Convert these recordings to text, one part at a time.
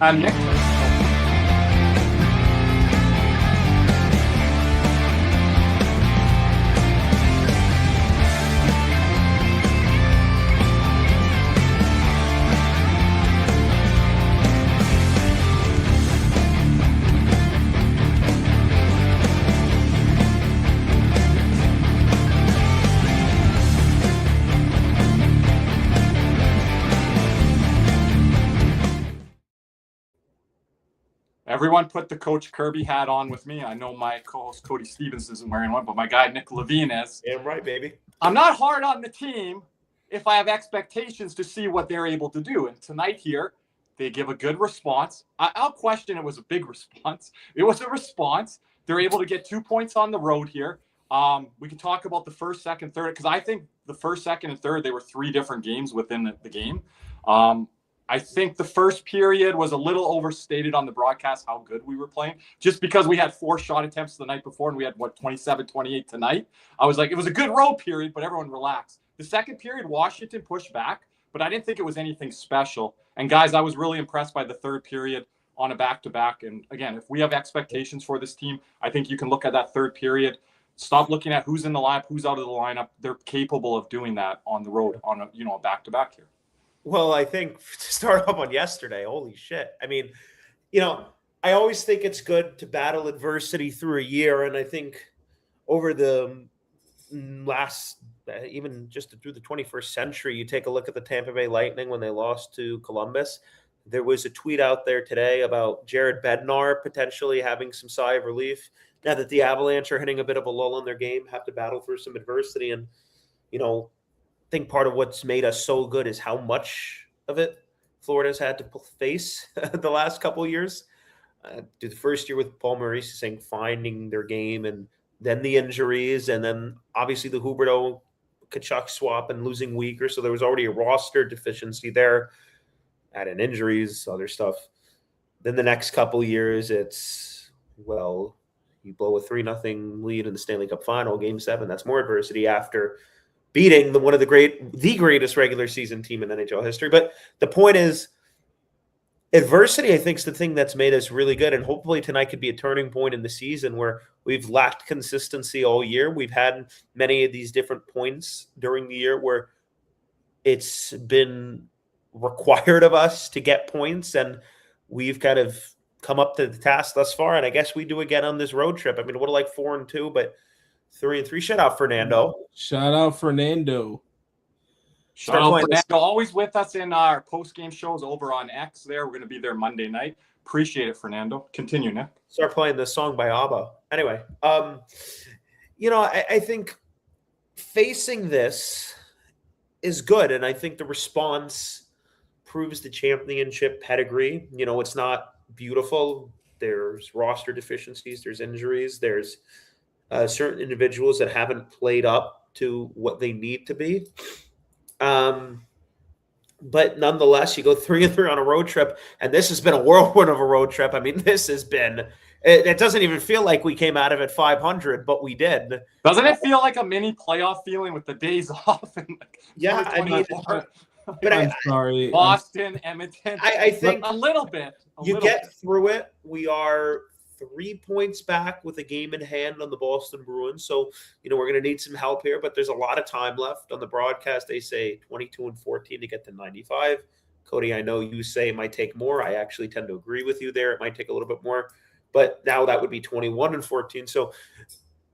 Nick. Everyone put the Coach Kirby hat on with me. I know my co-host Cody Stevens isn't wearing one, but my guy Nick Levine is. Damn right, baby. I'm not hard on the team if I have expectations to see what they're able to do. And tonight here, they give a good response. I'll question it was a big response. It was a response. They're able to get 2 points on the road here. We can talk about the first, second, third, because I think the first, second, and third, they were 3 different games within the game. I think the first period was a little overstated on the broadcast how good we were playing, just because we had 4 shot attempts the night before and we had, 27, 28 tonight. I was like, it was a good road period, but everyone relaxed. The second period, Washington pushed back, but I didn't think it was anything special. And guys, I was really impressed by the third period on a back-to-back. And again, if we have expectations for this team, I think you can look at that third period. Stop looking at who's in the lineup, who's out of the lineup. They're capable of doing that on the road on a back-to-back here. Well, I think to start off on yesterday, holy shit. I mean, I always think it's good to battle adversity through a year. And I think over the last, even just through the 21st century, you take a look at the Tampa Bay Lightning when they lost to Columbus. There was a tweet out there today about Jared Bednar potentially having some sigh of relief. Now that the Avalanche are hitting a bit of a lull in their game, have to battle through some adversity. And, I think part of what's made us so good is how much of it Florida's had to face the last couple of years. The first year with Paul Maurice saying finding their game, and then the injuries, and then obviously the Huberdeau Kachuk swap and losing Weaker. So there was already a roster deficiency there. Add in injuries, other stuff. Then the next couple of years, it's, well, you blow a 3-0 lead in the Stanley Cup Final, Game 7. That's more adversity after beating the greatest regular season team in NHL history. But the point is, adversity, I think, is the thing that's made us really good. And hopefully tonight could be a turning point in the season where we've lacked consistency all year. We've had many of these different points during the year where it's been required of us to get points, and we've kind of come up to the task thus far. And I guess we do again on this road trip. I mean, what, like 4-2, but 3-3. Shout out Fernando. Shout out Fernando. Shout out Fernando. Always with us in our post-game shows over on X there. We're going to be there Monday night. Appreciate it, Fernando. Continue, Nick. Start playing this song by ABBA. Anyway, I think facing this is good. And I think the response proves the championship pedigree. It's not beautiful. There's roster deficiencies. There's injuries. There's certain individuals that haven't played up to what they need to be. But nonetheless, you go 3-3 on a road trip, and this has been a whirlwind of a road trip. I mean, this has been – it doesn't even feel like we came out of it 500, but we did. Doesn't it feel like a mini playoff feeling with the days off? Yeah, I mean – but I'm sorry. Boston, Edmonton. I think a little bit. You get through it. We are 3 points back with a game in hand on the Boston Bruins. So, we're going to need some help here, but there's a lot of time left. On the broadcast, they say 22-14 to get to 95. Cody, I know you say it might take more. I actually tend to agree with you there. It might take a little bit more, but now that would be 21-14. So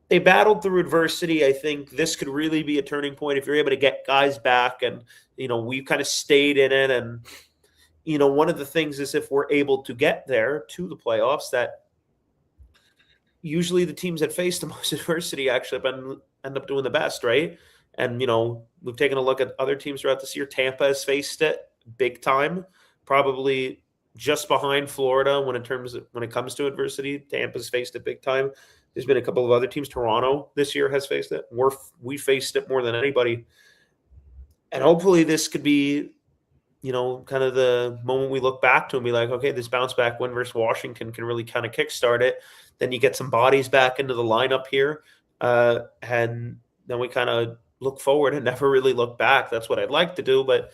they battled through adversity. I think this could really be a turning point if you're able to get guys back, and, we've kind of stayed in it. And, one of the things is if we're able to get there to the playoffs, that usually the teams that face the most adversity actually end up doing the best, right? And, we've taken a look at other teams throughout this year. Tampa has faced it big time, probably just behind Florida when it comes to adversity. Tampa's faced it big time. There's been a couple of other teams. Toronto this year has faced it. We faced it more than anybody. And hopefully this could be, kind of the moment we look back to and be like, okay, this bounce back win versus Washington can really kind of kickstart it. Then you get some bodies back into the lineup here. And then we kind of look forward and never really look back. That's what I'd like to do. But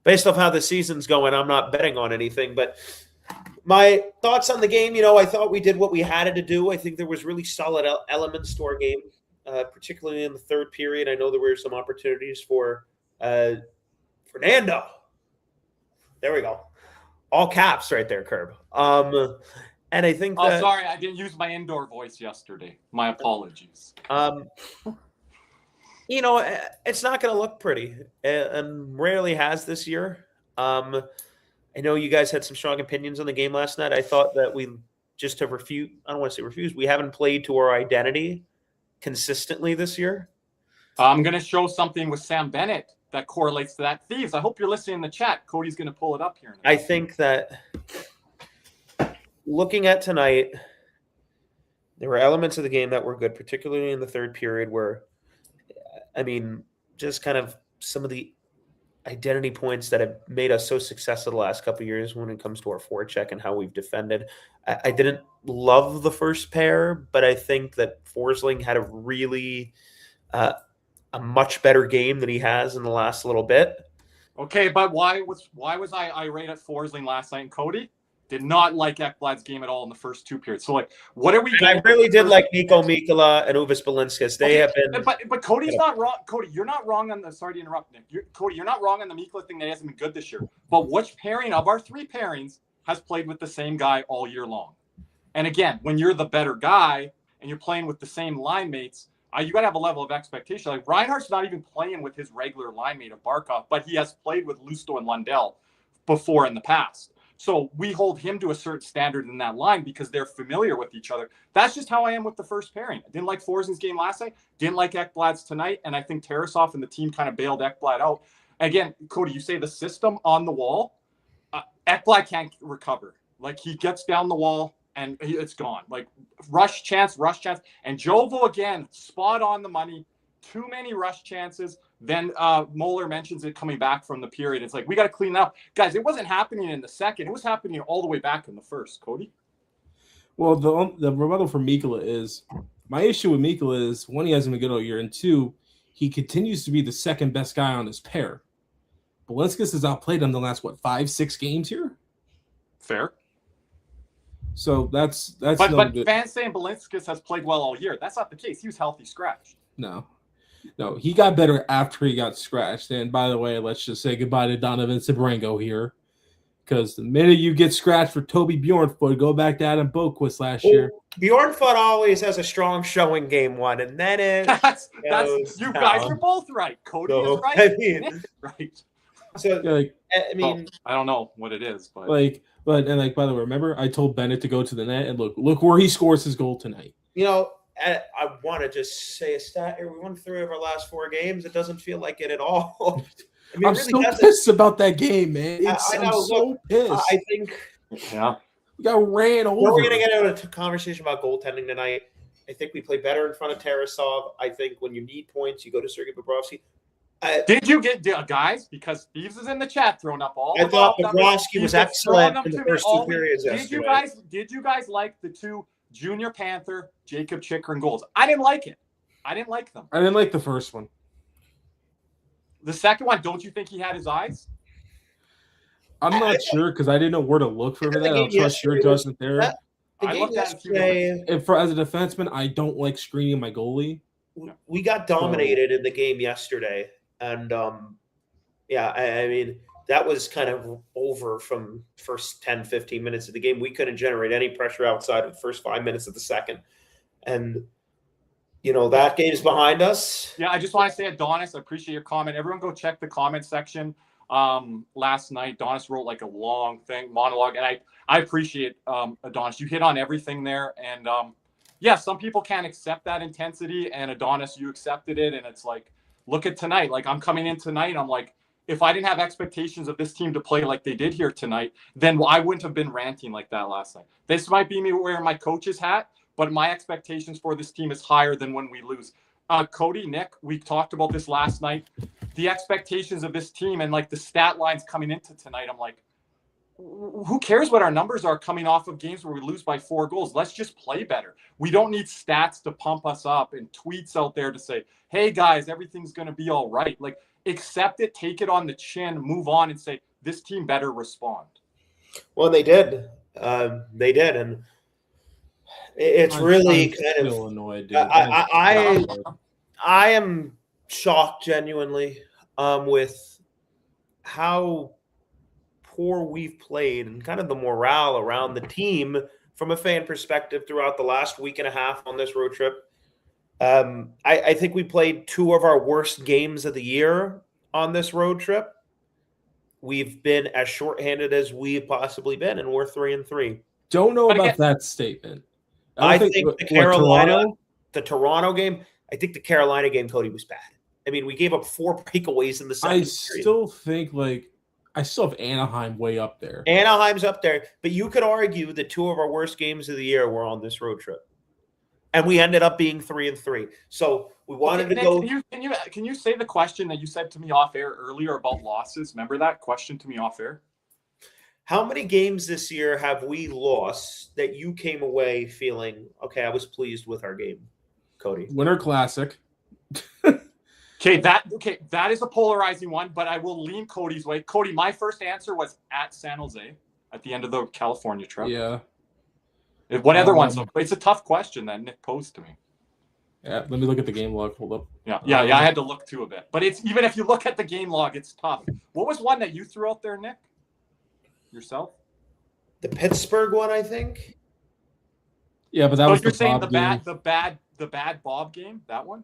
based off how the season's going, I'm not betting on anything. But My thoughts on the game, I thought we did what we had to do. I think there was really solid elements to our game, particularly in the third period. I know there were some opportunities for Fernando. There we go. All caps right there, Curb. And I think that... sorry, I didn't use my indoor voice yesterday. My apologies. It's not going to look pretty, and rarely has this year. I know you guys had some strong opinions on the game last night. I thought that we just to refute, I don't want to say refuse, we haven't played to our identity consistently this year. I'm going to show something with Sam Bennett that correlates to that. Thieves, I hope you're listening in the chat. Cody's going to pull it up here. I think that looking at tonight, there were elements of the game that were good, particularly in the third period where, just kind of some of the identity points that have made us so successful the last couple of years when it comes to our forecheck and how we've defended. I didn't love the first pair, but I think that Forsling had a really a much better game than he has in the last little bit. Okay, but why was I irate at Forsling last night? And Cody did not like Ekblad's game at all in the first two periods. So, what are we getting? I really did like Nico Mikkola and Uvis Balinskis. They have been... But Cody's not wrong. Cody, you're not wrong on the... Sorry to interrupt, Nick. Cody, you're not wrong on the Mikkola thing that hasn't been good this year. But which pairing of our three pairings has played with the same guy all year long? And again, when you're the better guy and you're playing with the same line mates, you got to have a level of expectation. Like, Reinhardt's not even playing with his regular line mate of Barkov, but he has played with Lusto and Lundell before in the past. So we hold him to a certain standard in that line because they're familiar with each other. That's just how I am with the first pairing. I didn't like Forsling's game last night. Didn't like Ekblad's tonight. And I think Tarasov and the team kind of bailed Ekblad out. Again, Cody, you say the system on the wall. Ekblad can't recover. Like, he gets down the wall and it's gone. Like, rush chance. And Jovo, again, spot on the money. Too many rush chances. Then Moeller mentions it coming back from the period. It's like, we got to clean up. Guys, it wasn't happening in the second. It was happening all the way back in the first. Cody? Well, the rebuttal for Mikkola is, my issue with Mikkola is, one, he hasn't been good all year, and two, he continues to be the second best guy on his pair. Balinskis has outplayed him the last, 5-6 games here? Fair. So that's but fans saying Balinskis has played well all year. That's not the case. He was healthy scratched. No, he got better after he got scratched. And by the way, let's just say goodbye to Donovan Sabrango here. Because the minute you get scratched for Toby Bjornfoot, go back to Adam Boquist last year. Bjornfoot always has a strong showing game one, and then it that's you guys are both right. Cody is right. Nick's right. So I don't know what it is, but by the way, remember I told Bennett to go to the net and look where he scores his goal tonight. I want to just say a stat here. We won 3 of our last 4 games. It doesn't feel like it at all. I'm really so pissed about that game, man. I'm so pissed. I think we got ran over. We're going to get into a conversation about goaltending tonight. I think we play better in front of Tarasov. I think when you need points, you go to Sergei Bobrovsky. Did you get guys? Because Thieves is in the chat throwing up all. I thought Bobrovsky was excellent in the first 2 periods. Did you guys like the 2 Junior Panther, Jacob Chikrin goals? I didn't like it. I didn't like them. I didn't like the first one. The second one, don't you think he had his eyes? I'm not sure because I didn't know where to look for that. I'll trust your judgment there. I looked at it as a defenseman, I don't like screening my goalie. We got dominated in the game yesterday. And, that was kind of over from first 10, 15 minutes of the game. We couldn't generate any pressure outside of the first 5 minutes of the second. And, that game's behind us. Yeah, I just want to say, Adonis, I appreciate your comment. Everyone go check the comment section. Last night, Adonis wrote like a long monologue. And I appreciate, Adonis, you hit on everything there. And, some people can't accept that intensity. And Adonis, you accepted it. And it's like, look at tonight. Like, I'm coming in tonight. I'm like, if I didn't have expectations of this team to play like they did here tonight, then I wouldn't have been ranting like that last night. This might be me wearing my coach's hat, but my expectations for this team is higher than when we lose. Cody, Nick, we talked about this last night. The expectations of this team and like the stat lines coming into tonight, I'm like, who cares what our numbers are coming off of games where we lose by 4 goals? Let's just play better. We don't need stats to pump us up and tweets out there to say, hey guys, everything's going to be all right. Like, accept it, take it on the chin, move on and say, this team better respond. Well, they did. They did, and it's really kind of annoyed, dude. I am shocked genuinely with how poor we've played and kind of the morale around the team from a fan perspective throughout the last week and a half on this road trip. I think we played two of our worst games of the year on this road trip. We've been as shorthanded as we've possibly been, and we're 3-3. Don't know about that statement. I think the Toronto game, I think the Carolina game, Cody, was bad. I mean, we gave up 4 breakaways in the second period. I still have Anaheim way up there. Anaheim's up there, but you could argue that 2 of our worst games of the year were on this road trip. And we ended up being 3-3. So we wanted to go. Can you say the question that you said to me off air earlier about losses? Remember that question to me off air? How many games this year have we lost that you came away feeling, okay, I was pleased with our game, Cody? Winter Classic. Okay, that is a polarizing one, but I will lean Cody's way. Cody, my first answer was at San Jose at the end of the California trip. Yeah. What other ones? It's a tough question that Nick posed to me. Yeah, let me look at the game log. Hold up. Yeah. I had to look too a bit. But it's even if you look at the game log, it's tough. What was one that you threw out there, Nick? Yourself? The Pittsburgh one, I think. Yeah, but that was you're saying the bad Bob game, that one?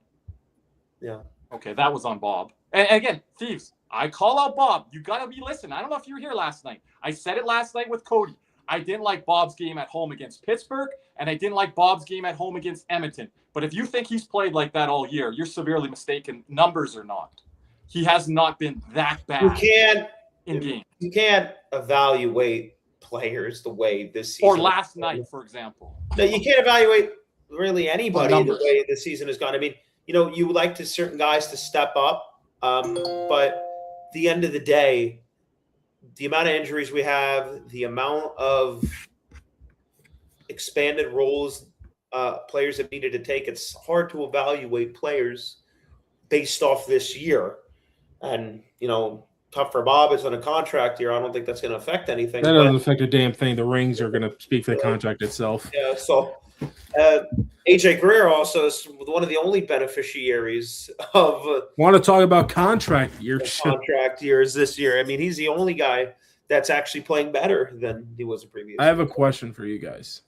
Yeah. Okay, that was on Bob. And again, Thieves, I call out Bob. You got to be listening. I don't know if you were here last night. I said it last night with Cody. I didn't like Bob's game at home against Pittsburgh, and I didn't like Bob's game at home against Edmonton. But if you think he's played like that all year, you're severely mistaken. Numbers or not. He has not been that bad in game. You can't evaluate players the way this season. Or last night, for example. No, you can't evaluate really anybody the way the season has gone. I mean, you would like to certain guys to step up, but at the end of the day, the amount of injuries we have, the amount of expanded roles players have needed to take, it's hard to evaluate players based off this year. And, tough for Bob. It's on a contract year. I don't think that's going to affect anything. That doesn't affect a damn thing. The rings are going to speak for the contract itself. Yeah, so AJ Greer also is one of the only beneficiaries of want to talk about contract years this year. I mean, he's the only guy that's actually playing better than he was in previous. I have a question for you guys.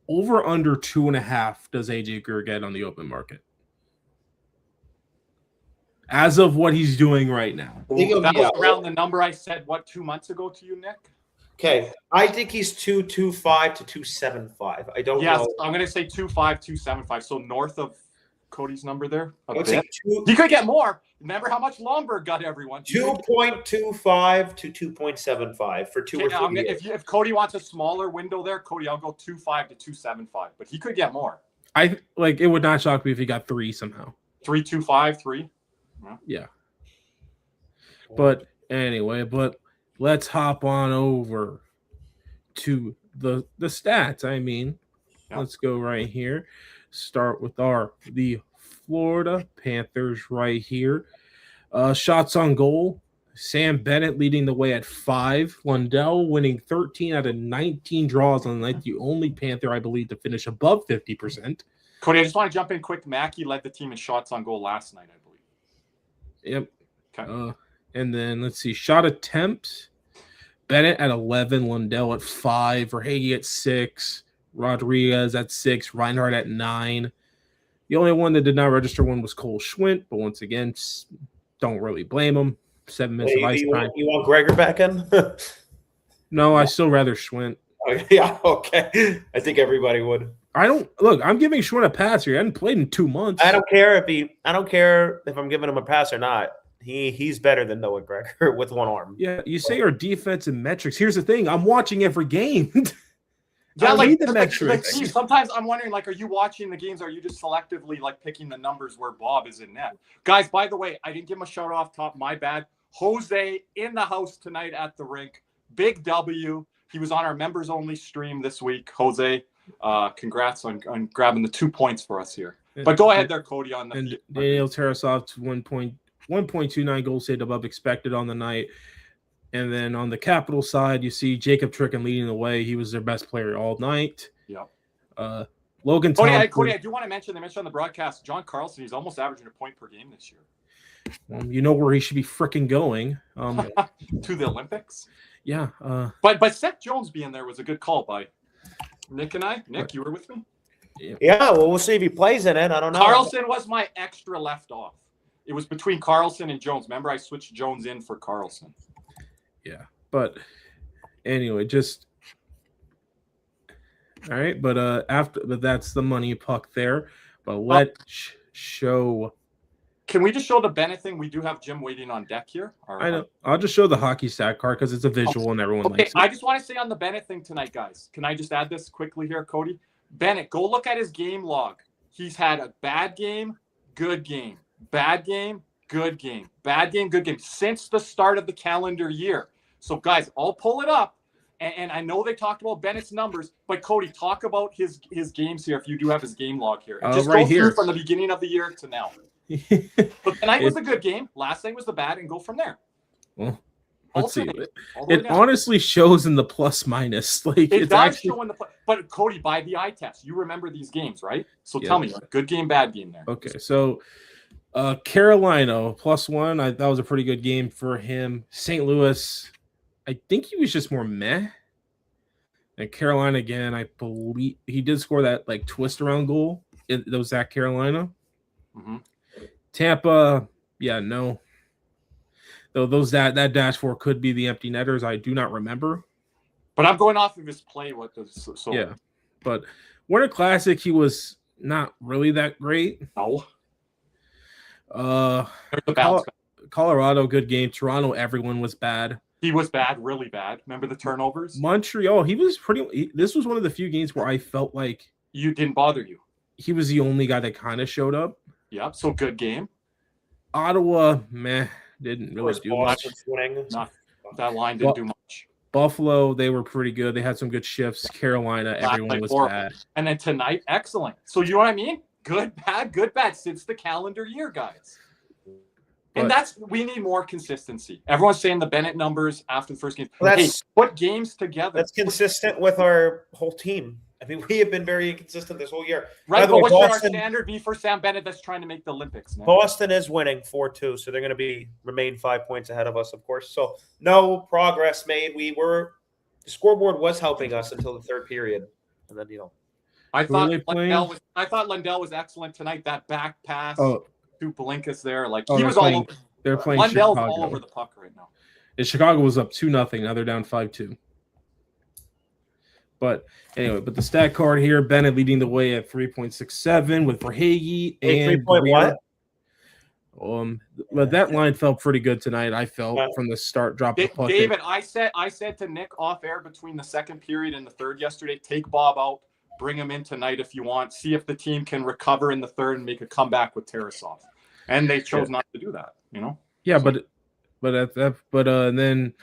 Over under 2.5 does AJ Greer get on the open market? As of what he's doing right now. That was around the number I said, 2 months ago to you, Nick? Okay, I think he's 225 to 275. I don't know. Yes, I'm going to say 25, 275. So north of Cody's number there. He could get more. Remember how much Lomberg got everyone? 2.25 to 2.75 for 2 or 3 years. If Cody wants a smaller window there, Cody, I'll go 2.5 to 2.75. But he could get more. It would not shock me if he got 3 somehow. 3.25, 3. Yeah. But anyway, let's hop on over to the stats. Let's go right here. Start with the Florida Panthers right here. Shots on goal. Sam Bennett leading the way at 5. Lundell winning 13 out of 19 draws on the night. The only Panther, I believe, to finish above 50%. Cody, I just want to jump in quick. Mackey led the team in shots on goal last night, I believe. Yep. Okay. And then let's see. Shot attempts. Bennett at 11. Lundell at 5. Verhaeghe at 6. Rodriguez at 6. Reinhardt at 9. The only one that did not register one was Cole Schwint, but once again, don't really blame him. 7 minutes of ice time. You want Gregor back in? No, I still rather Schwint. Yeah, okay. I think everybody would. I'm giving Schwint a pass here. He hadn't played in 2 months. I don't care if I'm giving him a pass or not. He's better than Noah Gregor with one arm. Yeah, you say our defensive metrics. Here's the thing. I'm watching every game. Yeah, the metrics. Sometimes I'm wondering, are you watching the games? Or are you just selectively picking the numbers where Bob is in net? Guys, by the way, I didn't give him a shout off top. My bad. Jose in the house tonight at the rink. Big W. He was on our members only stream this week. Jose, congrats on grabbing the 2 points for us here. But go ahead there, Cody. And Daniel Tarasov's 1.29 goals saved above expected on the night. And then on the Capital side, you see Jacob Tricken leading the way. He was their best player all night. Yeah. Logan Cody, Thompson. I do want to mention, they mentioned on the broadcast, John Carlson, he's almost averaging a point per game this year. You know where he should be freaking going. To the Olympics? Yeah. But Seth Jones being there was a good call by Nick and I. Nick, you were with me? Yeah, well, we'll see if he plays in it. I don't know. Carlson was my extra left off. It was between Carlson and Jones. Remember, I switched Jones in for Carlson. Yeah. But anyway, just all right. But that's the money puck there. But let's show. Can we just show the Bennett thing? We do have Jim waiting on deck here. I know. I'll just show the hockey stat card because it's a visual and everyone likes it. I just want to say on the Bennett thing tonight, guys. Can I just add this quickly here, Cody? Bennett, go look at his game log. He's had a bad game, good game, bad game, good game, bad game, good game since the start of the calendar year. So, guys, I'll pull it up. And I know they talked about Bennett's numbers, but Cody, talk about his games here if you do have his game log here. And just right go through here. from the beginning of the year to now. But tonight was a good game. Last night was the bad, and go from there. Well, let's see. All It honestly shows in the plus minus. Like it it's does actually... show in the but Cody, by the eye test, you remember these games, right? So Yeah. tell me, good game, bad game there. Okay, so Carolina +1. That was a pretty good game for him. St. Louis, I think he was just more meh. And Carolina again, I believe he did score that like twist around goal. That was at Carolina. Mm-hmm. Tampa, yeah, no. Though that dash four could be the empty netters. I do not remember. But I'm going off of his play. So yeah, but Winter Classic, he was not really that great. No. Colorado, good game. Toronto, everyone was bad. He was bad, really bad. Remember the turnovers? Montreal, he was this was one of the few games where I felt like you didn't bother you. He was the only guy that kind of showed up. Yep. So good game. Ottawa, meh, didn't really do much. That line didn't do much. Buffalo, they were pretty good. They had some good shifts. Carolina, everyone was bad. And then tonight, excellent. So you know what I mean? Good, bad since the calendar year, guys. And we need more consistency. Everyone's saying the Bennett numbers after the first game. Well, put games together. That's consistent with our whole team. I mean, we have been very inconsistent this whole year. Right, but what should our standard be for Sam Bennett that's trying to make the Olympics now? Boston is winning 4-2, so they're going to remain 5 points ahead of us, of course. So no progress made. The scoreboard was helping us until the third period, and then I thought Lundell was excellent tonight. That back pass to Belinkus there, he was all over. They're playing Lundell's Chicago. all over the puck right now. And Chicago was up 2-0. Now they're down 5-2. But anyway, the stat card here, Bennett leading the way at 3.67 with Verhaeghe and 3. What? But that line felt pretty good tonight. I felt from the start, drop the puck. David, I said to Nick off air between the second period and the third yesterday, take Bob out, bring him in tonight if you want, see if the team can recover in the third and make a comeback with Tarasov. And they chose not to do that, Yeah, so. And then.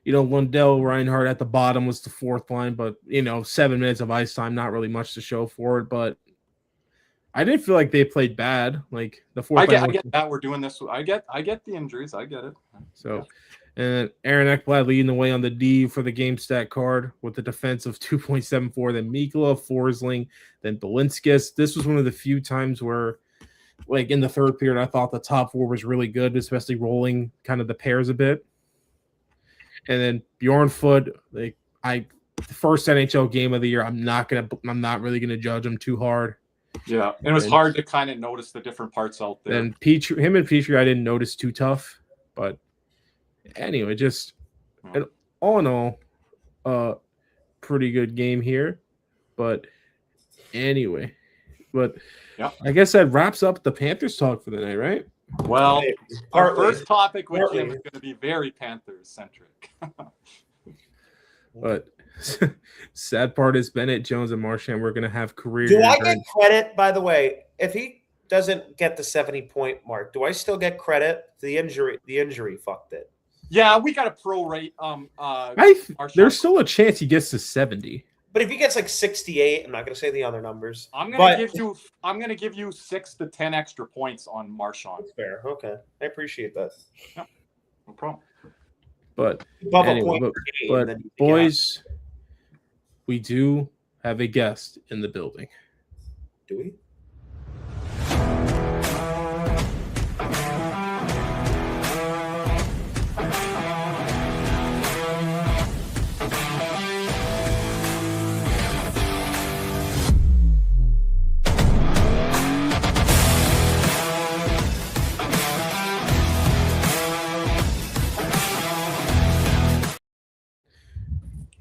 Lundell, Reinhardt at the bottom was the fourth line, but 7 minutes of ice time, not really much to show for it. But I didn't feel like they played bad. Like the fourth. I get that we're doing this. I get the injuries. I get it. So, and Aaron Ekblad leading the way on the D for the game stat card with the defense of 2.74. Then Mikula, Forsling, then Belinskis. This was one of the few times where, like in the third period, I thought the top four was really good, especially rolling kind of the pairs a bit. And then Bjorn Foot, the first NHL game of the year. I'm not really gonna judge him too hard. Yeah, and it was hard to kind of notice the different parts out there. And him and Petrie, I didn't notice too tough. But anyway, and all in all, pretty good game here. But anyway, I guess that wraps up the Panthers talk for the night, right? Well, our first topic with Jim is going to be very Panthers-centric. But sad part is Bennett, Jones, and Marchand, we're going to have career. Do I get credit, by the way, if he doesn't get the 70-point mark? Do I still get credit? The injury fucked it. Yeah, we got a prorate. There's still a chance he gets to 70. But if he gets 68, I'm not going to say the other numbers. I'm going to give you 6 to 10 extra points on Marchand. That's fair. Okay, I appreciate that. Yeah, no problem. But Above a anyway, point but, per game, but then you boys, we do have a guest in the building. do we?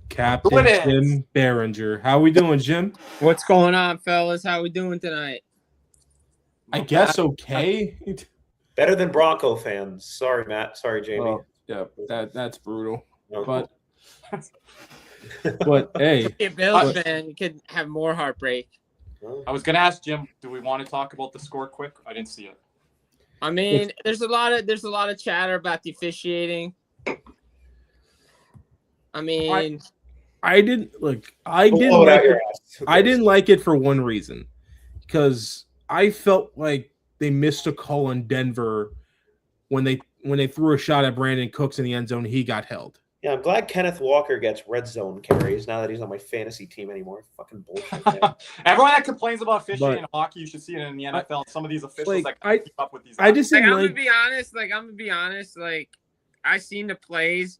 Captain Jim Behringer. How we doing, Jim? What's going on, fellas? How we doing tonight? I guess okay. Better than Bronco fans. Sorry, Matt. Sorry, Jamie. Oh, yeah, that's brutal. No. But hey, If you're a Bills fan, you could have more heartbreak. I was gonna ask Jim, do we want to talk about the score quick? I didn't see it. I mean, there's a lot of chatter about the officiating. I mean, I didn't I didn't like it for one reason, because I felt like they missed a call on Denver when they threw a shot at Brandon Cooks in the end zone. He got held. Yeah, I'm glad Kenneth Walker gets red zone carries now that he's on my fantasy team anymore. Fucking bullshit, man. Everyone that complains about officiating in hockey, you should see it in the NFL. Some of these officials that can't keep up with these. I just I'm didn't gonna be honest. I seen the plays.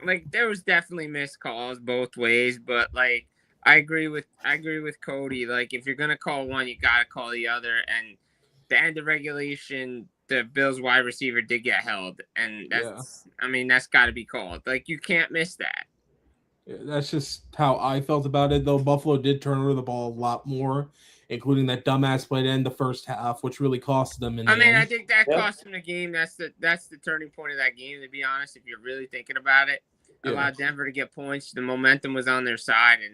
Like, there was definitely missed calls both ways, but I agree with Cody. Like, if you're gonna call one, you gotta call the other. And the end of regulation, the Bills wide receiver did get held, and that's got to be called. Like, you can't miss that. Yeah, that's just how I felt about it, though. Buffalo did turn over the ball a lot more, including that dumbass play to end the first half, which really cost them in the end. I think that cost them the game. That's the turning point of that game, to be honest, if you're really thinking about it. Allowed Denver to get points. The momentum was on their side, and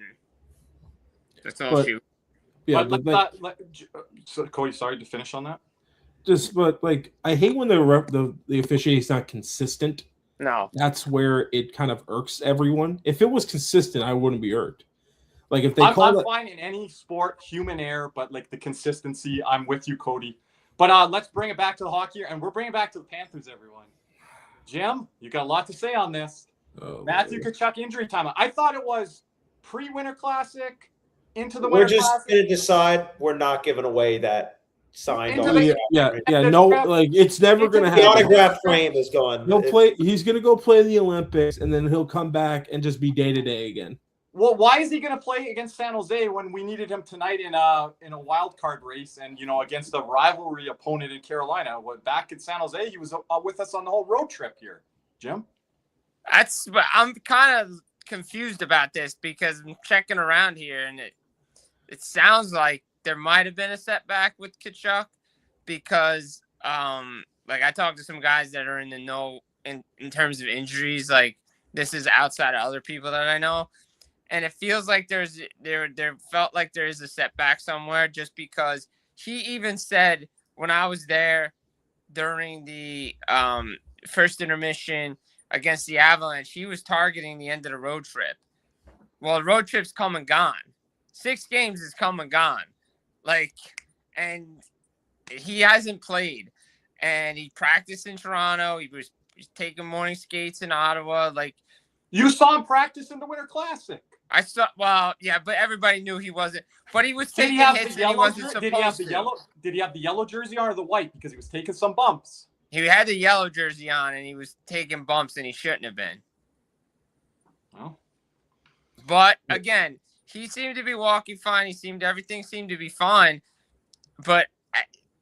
that's all shoot. Yeah, so Cody, sorry to finish on that. I hate when the officiating is not consistent. No, that's where it kind of irks everyone. If it was consistent, I wouldn't be irked. Like, if they I'm fine in any sport, human error, but like the consistency, I'm with you, Cody. But let's bring it back to the hockey, and we're bringing it back to the Panthers, everyone. Jim, you got a lot to say on this. Matthew Tkachuk injury time. I thought it was pre-Winter Classic into the Winter Classic. We're just going to decide we're not giving away that signed autograph. It's never going to happen. The autograph frame is gone. He's going to go play in the Olympics, and then he'll come back and just be day-to-day again. Well, why is he going to play against San Jose when we needed him tonight in a wild card race and, against a rivalry opponent in Carolina? Back in San Jose, he was with us on the whole road trip here. Jim? I'm kind of confused about this because I'm checking around here, and it sounds like there might have been a setback with Tkachuk because, I talked to some guys that are in the know in terms of injuries. Like, this is outside of other people that I know, and it feels like there felt like there is a setback somewhere, just because he even said when I was there during the first intermission against the Avalanche, he was targeting the end of the road trip. Well, the road trip's come and gone. 6 games is come and gone. And he hasn't played. And he practiced in Toronto. He was taking morning skates in Ottawa. You saw him practice in the Winter Classic. I saw. Well, yeah, but everybody knew he wasn't. But he was taking hits and he wasn't supposed to. Did he have the yellow jersey on or the white? Because he was taking some bumps. He had the yellow jersey on, and he was taking bumps, and he shouldn't have been. Well. But, again, he seemed to be walking fine. Everything seemed to be fine. But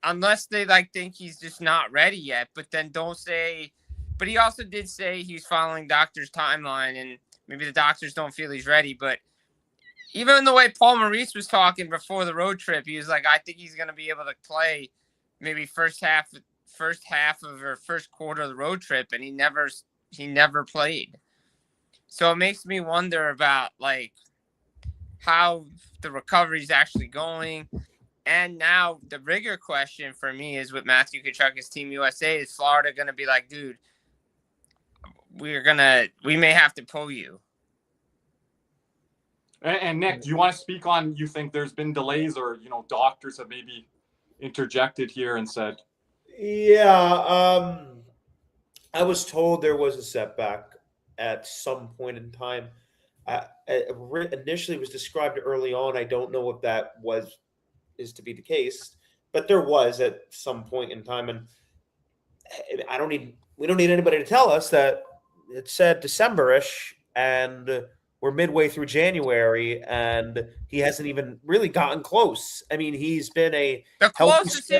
unless they, think he's just not ready yet, but then don't say – but he also did say he's following doctor's timeline, and maybe the doctors don't feel he's ready. But even the way Paul Maurice was talking before the road trip, he was like, I think he's going to be able to play maybe first half of or first quarter of the road trip, and he never played. So it makes me wonder about how the recovery is actually going. And now the bigger question for me is with Matthew Tkachuk's Team USA, is Florida going to be like, dude, we may have to pull you. And Nick, do you want to speak on, you think there's been delays or, doctors have maybe interjected here and said, yeah, I was told there was a setback. at some point in time. Initially, it was described early on. I don't know if that is to be the case, but there was at some point in time, and we don't need anybody to tell us that it said December-ish, and we're midway through January, and he hasn't even really gotten close. I mean, he's been the closest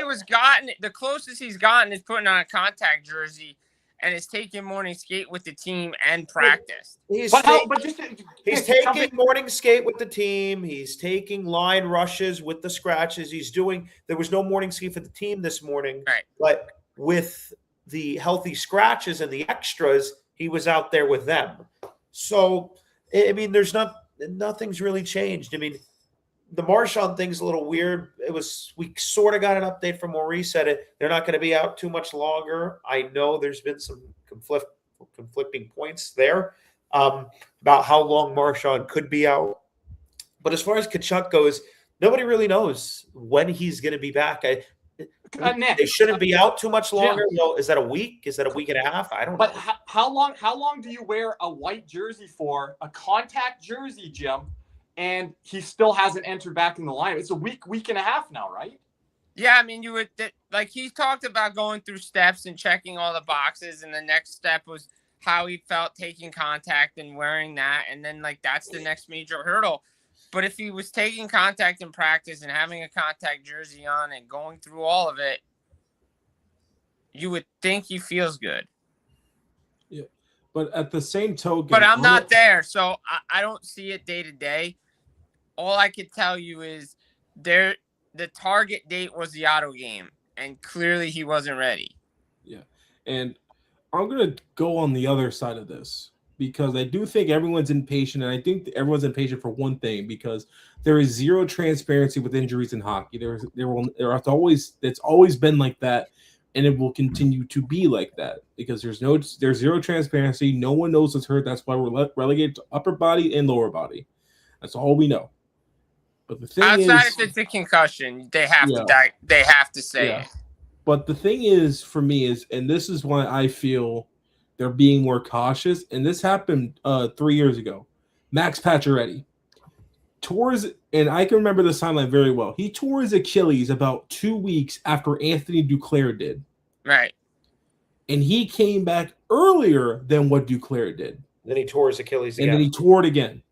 he's gotten is putting on a contact jersey and is taking morning skate with the team and practice. He's taking morning skate with the team. He's taking line rushes with the scratches. There was no morning skate for the team this morning, right? But with the healthy scratches and the extras, he was out there with them. So, I mean, nothing's really changed. I mean, the Marchand thing's a little weird. We sort of got an update from Maurice said they're not going to be out too much longer. I know there's been some conflicting points there about how long Marchand could be out. But as far as Tkachuk goes, nobody really knows when he's going to be back. They shouldn't be out too much longer. Jim, no, is that a week? Is that a week and a half? I don't know. But how long do you wear a white jersey for, a contact jersey, Jim, and he still hasn't entered back in the lineup? It's a week and a half now, right? Yeah, I mean, he talked about going through steps and checking all the boxes, and the next step was how he felt taking contact and wearing that, and then that's the next major hurdle. But if he was taking contact in practice and having a contact jersey on and going through all of it, you would think he feels good. Yeah, but at the same token, but I'm not there, so I don't see it day to day. All I could tell you is the target date was the Otto game, and clearly he wasn't ready. Yeah, and I'm gonna go on the other side of this, because I do think everyone's impatient, and I think everyone's impatient for one thing, because there is zero transparency with injuries in hockey. It's always been like that, and it will continue to be like that, because there's zero transparency. No one knows what's hurt. That's why we're relegated to upper body and lower body. That's all we know. But the thing outside if it's a concussion, they have to say it. But the thing is, for me, and this is why I feel they're being more cautious, and this happened 3 years ago. Max Pacioretty and I can remember this timeline very well. He tore his Achilles about 2 weeks after Anthony Duclair did. Right. And he came back earlier than what Duclair did. Then he tore his Achilles again. And then he tore it again.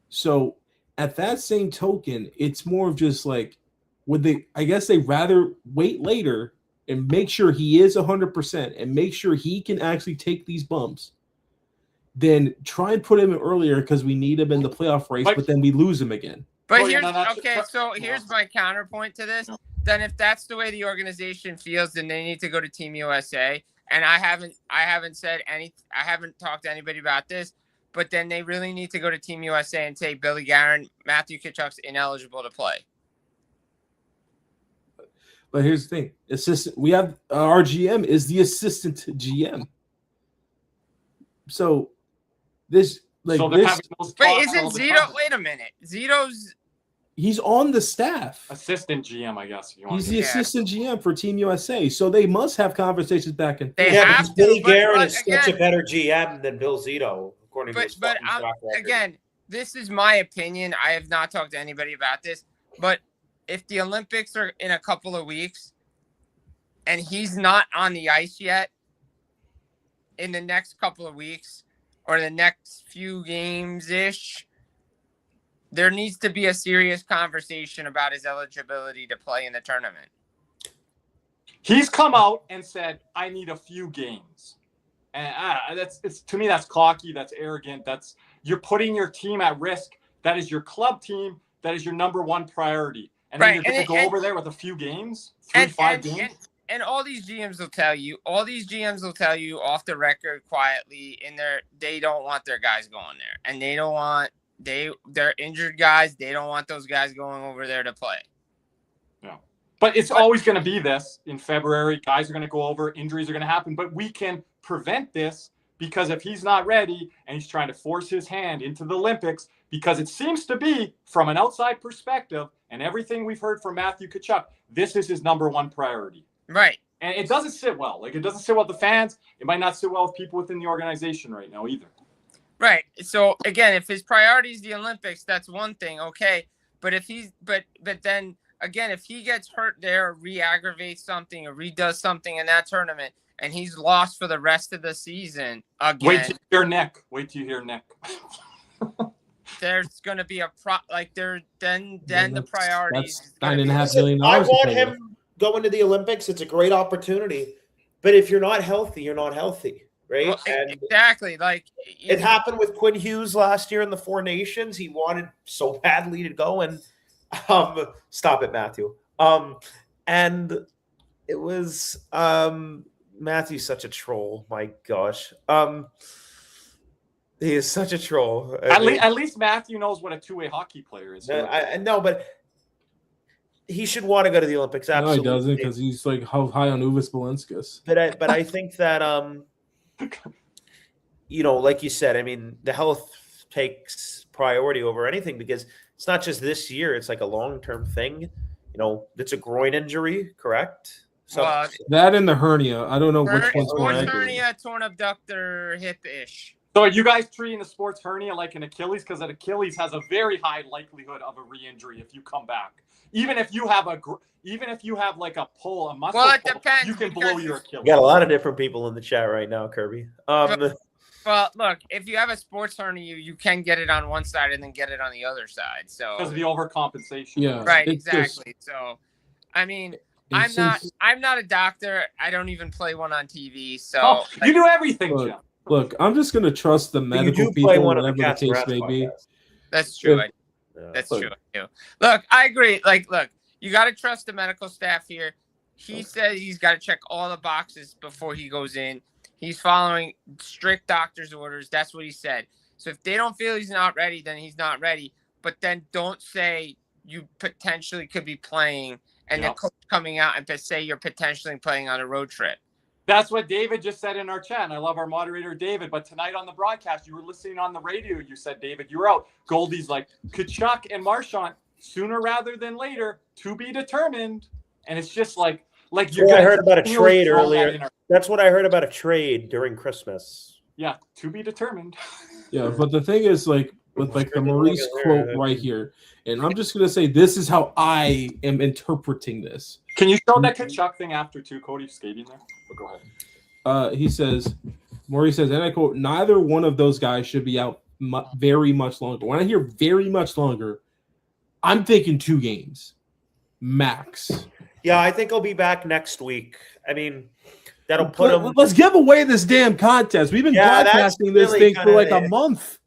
So at that same token, it's more of just I guess they'd rather wait later and make sure he is 100% and make sure he can actually take these bumps, then try and put him in earlier because we need him in the playoff race, but then we lose him again. But here's my counterpoint to this. Then if that's the way the organization feels, then they need to go to Team USA. And I haven't talked to anybody about this, but then they really need to go to Team USA and say Billy Guerin, Matthew Tkachuk's ineligible to play. But here's the thing: we have our GM is the assistant GM. So this Wait, isn't Zito? Wait a minute, he's on the staff. Assistant GM, I guess. He's the assistant GM for Team USA. So they must have conversations back and forth. Because Billy Guerin is such a better GM than Bill Zito, according to his track record. Again, this is my opinion. I have not talked to anybody about this, but if the Olympics are in a couple of weeks and he's not on the ice yet in the next couple of weeks or the next few games-ish, there needs to be a serious conversation about his eligibility to play in the tournament. He's come out and said, I need a few games. And to me, that's cocky. That's arrogant. You're putting your team at risk. That is your club team. That is your number one priority. And then you're going to go over there with a few games, 5 games. And all these GMs will tell you off the record quietly they don't want their guys going there. And they don't want they're injured guys. They don't want those guys going over there to play. Yeah. But it's always going to be this in February. Guys are going to go over, injuries are going to happen, but we can prevent this because if he's not ready and he's trying to force his hand into the Olympics, because it seems to be from an outside perspective and everything we've heard from Matthew Tkachuk, this is his number one priority. Right. And it doesn't sit well. Like, it doesn't sit well with the fans. It might not sit well with people within the organization right now either. Right. So again, if his priority is the Olympics, that's one thing. Okay. But if he's but then again, if he gets hurt there, or re-aggravates something or redoes something in that tournament, and he's lost for the rest of the season again. Wait till you hear Nick. There's going to be a then the priorities. That's $9.5 million. I want him going to the Olympics. It's a great opportunity. But if you're not healthy, you're not healthy, right? Well, and exactly. Like it happened with Quinn Hughes last year in the Four Nations. He wanted so badly to go, and stop it, Matthew. And it was Matthew's such a troll. My gosh. He is such a troll. At least Matthew knows what a two-way hockey player is. No, but he should want to go to the Olympics. Absolutely. No, he doesn't, because he's like high on Uvis Balinskis. But I think that like you said, I mean, the health takes priority over anything, because it's not just this year; it's like a long-term thing. It's a groin injury, correct? So that and the hernia. I don't know which one's more accurate. Hernia, torn abductor, hip-ish. So are you guys treating the sports hernia like an Achilles? Because an Achilles has a very high likelihood of a re-injury if you come back. Even if you have like a pull, a muscle well, it pull, depends, you can blow your Achilles. We got a lot of different people in the chat right now, Kirby. Well, look, if you have a sports hernia, you can get it on one side and then get it on the other side. So because of the overcompensation. Yeah, right, exactly. So, I mean, I'm not a doctor. I don't even play one on TV. So you do everything, Jim. Look, I'm just going to trust the medical people, whatever the case may be. That's true. That's true. Look, I agree. Look, you got to trust the medical staff here. He said he's got to check all the boxes before he goes in. He's following strict doctor's orders. That's what he said. So if they don't feel he's not ready, then he's not ready. But then don't say you potentially could be playing and the coach coming out and say you're potentially playing on a road trip. That's what David just said in our chat. And I love our moderator, David. But tonight on the broadcast, you were listening on the radio. You said, David, you were out. Goldie's like, Kachuk and Marchand, sooner rather than later, to be determined. And it's just like you I heard about a trade earlier. That's what I heard about a trade during Christmas. Yeah, to be determined. Yeah, but the thing is, with the Maurice quote right here, and I'm just going to say this is how I am interpreting this. Can you show that Kachuk thing after, too, Cody, skating there? But go ahead. He says, Maurice says, and I quote, neither one of those guys should be out very much longer. When I hear very much longer, I'm thinking 2 games, max. Yeah, I think he'll be back next week. I mean, that'll put him. Let's give away this damn contest. We've been broadcasting this thing for like a month.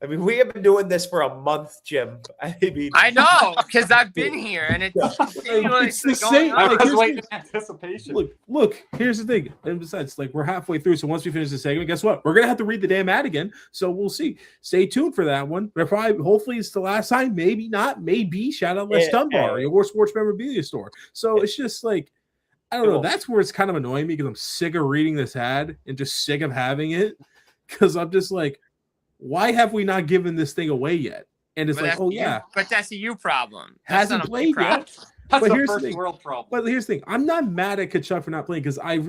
I mean, we have been doing this for a month, Jim. I know, because I've been here, and it's the same. I was waiting in anticipation. Look. Here's the thing, and besides, we're halfway through, so once we finish the segment, guess what? We're gonna have to read the damn ad again. So we'll see. Stay tuned for that one. Hopefully, it's the last time. Maybe not. Maybe. Shout out Les Dunbar, your sports memorabilia store. So it's just I don't know. That's where it's kind of annoying me, because I'm sick of reading this ad and just sick of having it, because I'm just why have we not given this thing away yet? And it's but that's a you problem. Hasn't played yet. That's a first world problem. But here's the thing: I'm not mad at Kachuk for not playing, because I've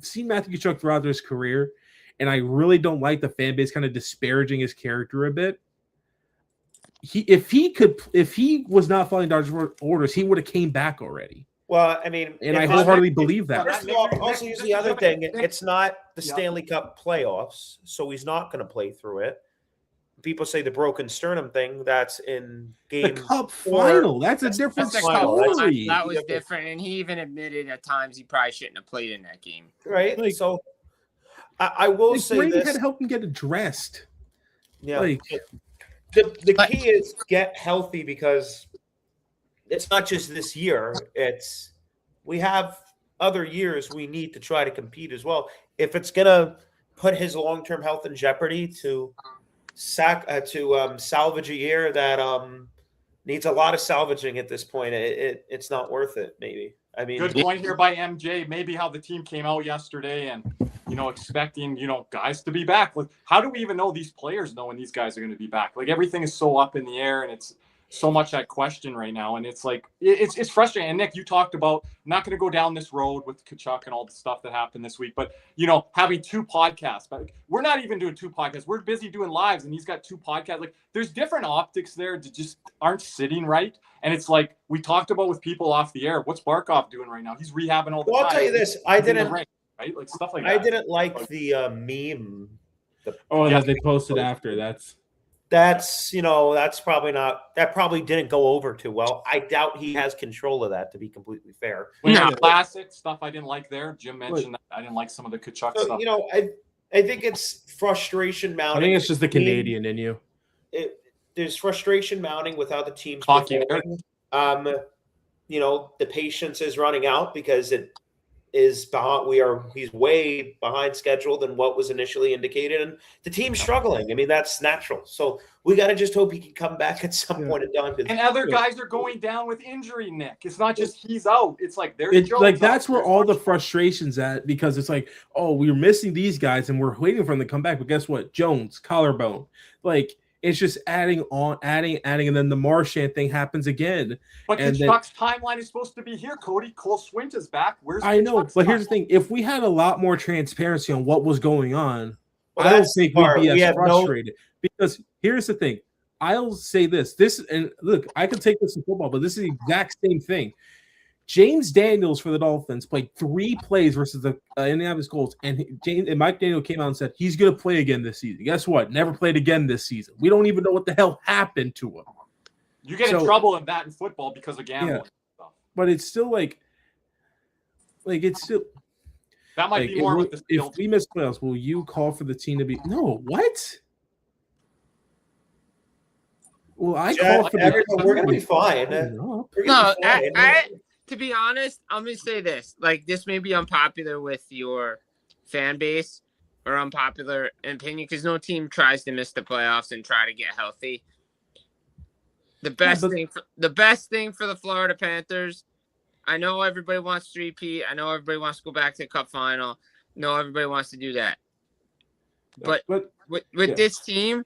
seen Matthew Kachuk throughout his career, and I really don't like the fan base kind of disparaging his character a bit. If he was not following doctor's orders, he would have came back already. Well, I mean, and I wholeheartedly believe that. First of all, also use the other thing. It's not the Stanley Cup playoffs, so he's not going to play through it. People say the broken sternum thing. That's in game the Cup final. That's a different story. That was different, and he even admitted at times he probably shouldn't have played in that game. Right. So I will say this: had to help him get addressed. Yeah. The key is get healthy, because it's not just this year. We have other years we need to try to compete as well. If it's gonna put his long-term health in jeopardy to salvage a year that needs a lot of salvaging at this point, it's not worth it. Maybe. I mean, good point here by MJ. Maybe how the team came out yesterday and expecting guys to be back. How do we even know these players know when these guys are going to be back? Everything is so up in the air, and so much at question right now, and it's like it's frustrating. And Nick, you talked about, I'm not going to go down this road with Tkachuk and all the stuff that happened this week, but having 2 podcasts. But we're not even doing 2 podcasts. We're busy doing lives, and he's got 2 podcasts. Like, there's different optics there that just aren't sitting right. And it's like we talked about with people off the air. What's Barkov doing right now? He's rehabbing all the time. I'll tell you this: I didn't right, like stuff like that. I didn't like the meme. That they posted after. That's probably didn't go over too well. I doubt he has control of that, to be completely fair. Classic stuff I didn't like there. Jim mentioned that I didn't like some of the Tkachuk stuff. I think it's frustration mounting. I think it's just the Canadian in you. There's frustration mounting with how the team's Hockey. performing. The patience is running out because it is behind. He's way behind schedule than what was initially indicated, and the team's struggling. I mean, that's natural. So we got to just hope he can come back at some point in time. And other guys are going down with injury, Nick. It's not just he's out. It's like that's where all the frustration's at, because it's like, oh, we're missing these guys and we're waiting for them to come back. But guess what? Jones, collarbone. Like, it's just adding, and then the Marchand thing happens again. But Tkachuk's timeline is supposed to be here, Cody. Cole Swint is back. I know, but here's the thing. If we had a lot more transparency on what was going on, I don't think we'd be as frustrated. Because here's the thing. I'll say this. And look, I can take this in football, but this is the exact same thing. James Daniels for the Dolphins played 3 plays versus the Indianapolis Colts, and Mike Daniel came out and said he's going to play again this season. Guess what? Never played again this season. We don't even know what the hell happened to him. You get in trouble in football because of gambling. Yeah. Stuff. But it's still like it's still. That might be more with the if we miss playoffs, will you call for the team to be? No, what? Well, I call for we're going to be fine. To be honest, I'm going to say this. Like, this may be unpopular with your fan base or unpopular opinion because no team tries to miss the playoffs and try to get healthy. The best thing for the Florida Panthers, I know everybody wants to repeat. I know everybody wants to go back to the Cup final. No, everybody wants to do that. But with this team,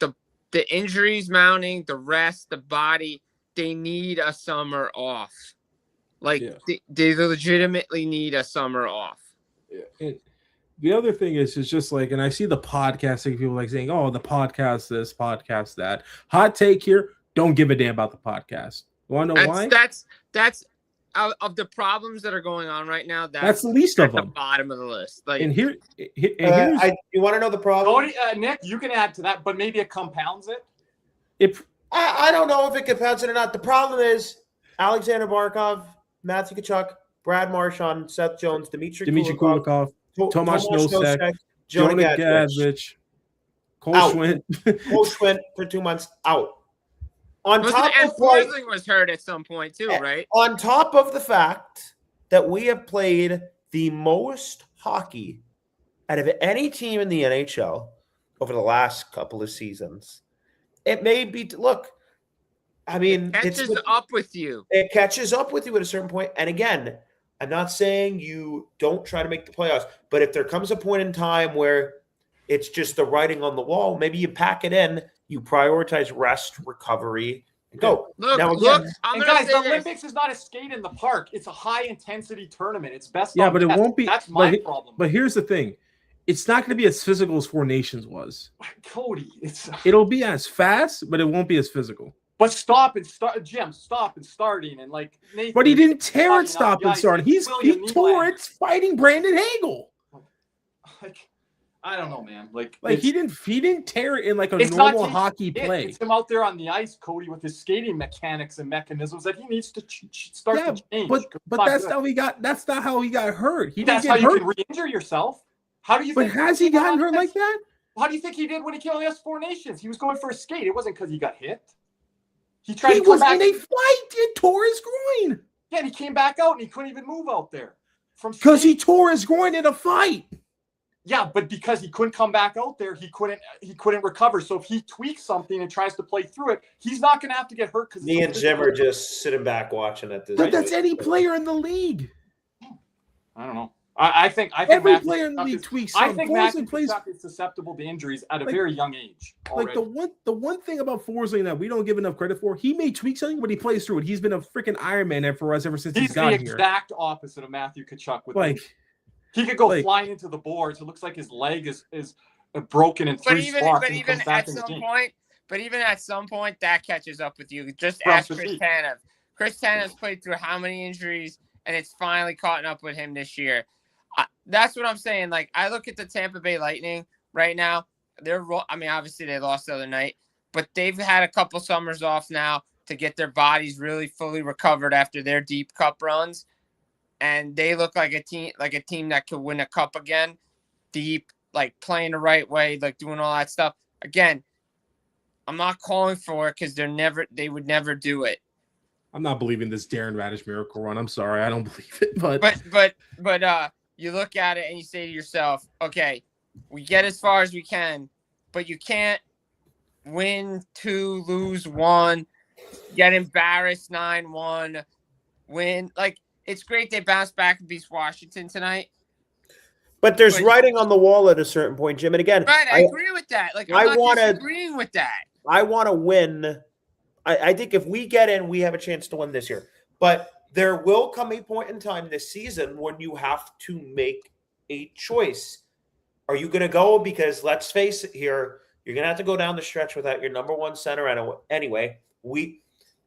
the injuries mounting, the rest, the body, they need a summer off. They legitimately need a summer off. Yeah. And the other thing is just like, and I see the podcasting people like saying, oh, the podcast this, podcast that. Hot take here, don't give a damn about the podcast. You want to know why? That's of the problems that are going on right now. That's the least of them. The bottom of the list. You want to know the problem? Nick, you can add to that, but maybe it compounds it. I don't know if it compounds it or not. The problem is Alexander Barkov, Matthew Tkachuk, Brad Marchand, Seth Jones, Dmitry Kulikov, Tomas Nosek, Jonah Gadvich, Cole Schwint. Cole Schwint for 2 months out. Forsling was hurt at some point too, right? On top of the fact that we have played the most hockey out of any team in the NHL over the last couple of seasons, it may be it catches up with you. It catches up with you at a certain point. And again, I'm not saying you don't try to make the playoffs, but if there comes a point in time where it's just the writing on the wall, maybe you pack it in, you prioritize rest, recovery, and go. Look, guys, the Olympics is not a skate in the park. It's a high-intensity tournament. It's best. Yeah, but it won't be. That's my problem. But here's the thing. It's not going to be as physical as Four Nations was. Cody, it'll be as fast, but it won't be as physical. But Jim, stop and starting and like Nathan. But he didn't tear it, stop and start. He tore it fighting Brandon Hagel. I don't know, man. Like he didn't tear it in like a normal hockey play. It's him out there on the ice, Cody, with his skating mechanics and mechanisms that he needs to start to change. But that's how he got. That's not how he got hurt. That's how you can re-injure yourself. How do you? But has he gotten hurt like that? How do you think he did when he killed the Four Nations? He was going for a skate. It wasn't because he got hit. He was in a fight. He tore his groin. Yeah, and he came back out and he couldn't even move out there. Because he tore his groin in a fight. Yeah, but because he couldn't come back out there, he couldn't recover. So if he tweaks something and tries to play through it, he's not going to have to get hurt. Me and Jim are just sitting back watching at this. But that's any player in the league. I don't know. I think Every Matthew player in the Tkachuk league is- tweaks. I Some. think Forsling Matthew plays Tkachuk is susceptible to injuries at a Like- very young age. like Already. the one thing about Forsling that we don't give enough credit for. He may tweak something, but he plays through it. He's been a freaking Iron Man for us ever since He's he's the got here. exact opposite of Matthew Tkachuk. With Like, he could go like- flying into the boards. It looks like his leg is broken in But three spots. but and he even comes back at in the some game. point, that catches up with you. Just From ask Chris physique. Tanev. Chris Tanev's played through how many injuries, and it's finally caught up with him this year. That's what I'm saying. Like, I look at the Tampa Bay Lightning right now. Obviously they lost the other night, but they've had a couple summers off now to get their bodies really fully recovered after their deep cup runs, and they look like a team that could win a cup again, deep, like playing the right way, like doing all that stuff. Again, I'm not calling for it because they would never do it. I'm not believing this Darren Radish miracle run. I'm sorry, I don't believe it. But But you look at it and you say to yourself, okay, we get as far as we can, but you can't win 2, lose 1, get embarrassed 9-1, win. Like, it's great they bounced back and beat Washington tonight. But there's But- writing on the wall at a certain point, Jim. And again, Right, I agree with that. Like, I'm not disagreeing with that. I want to win. I think if we get in, we have a chance to win this year. But there will come a point in time this season when you have to make a choice. Are you going to go? Because let's face it here, you're going to have to go down the stretch without your number one center. Anyway, when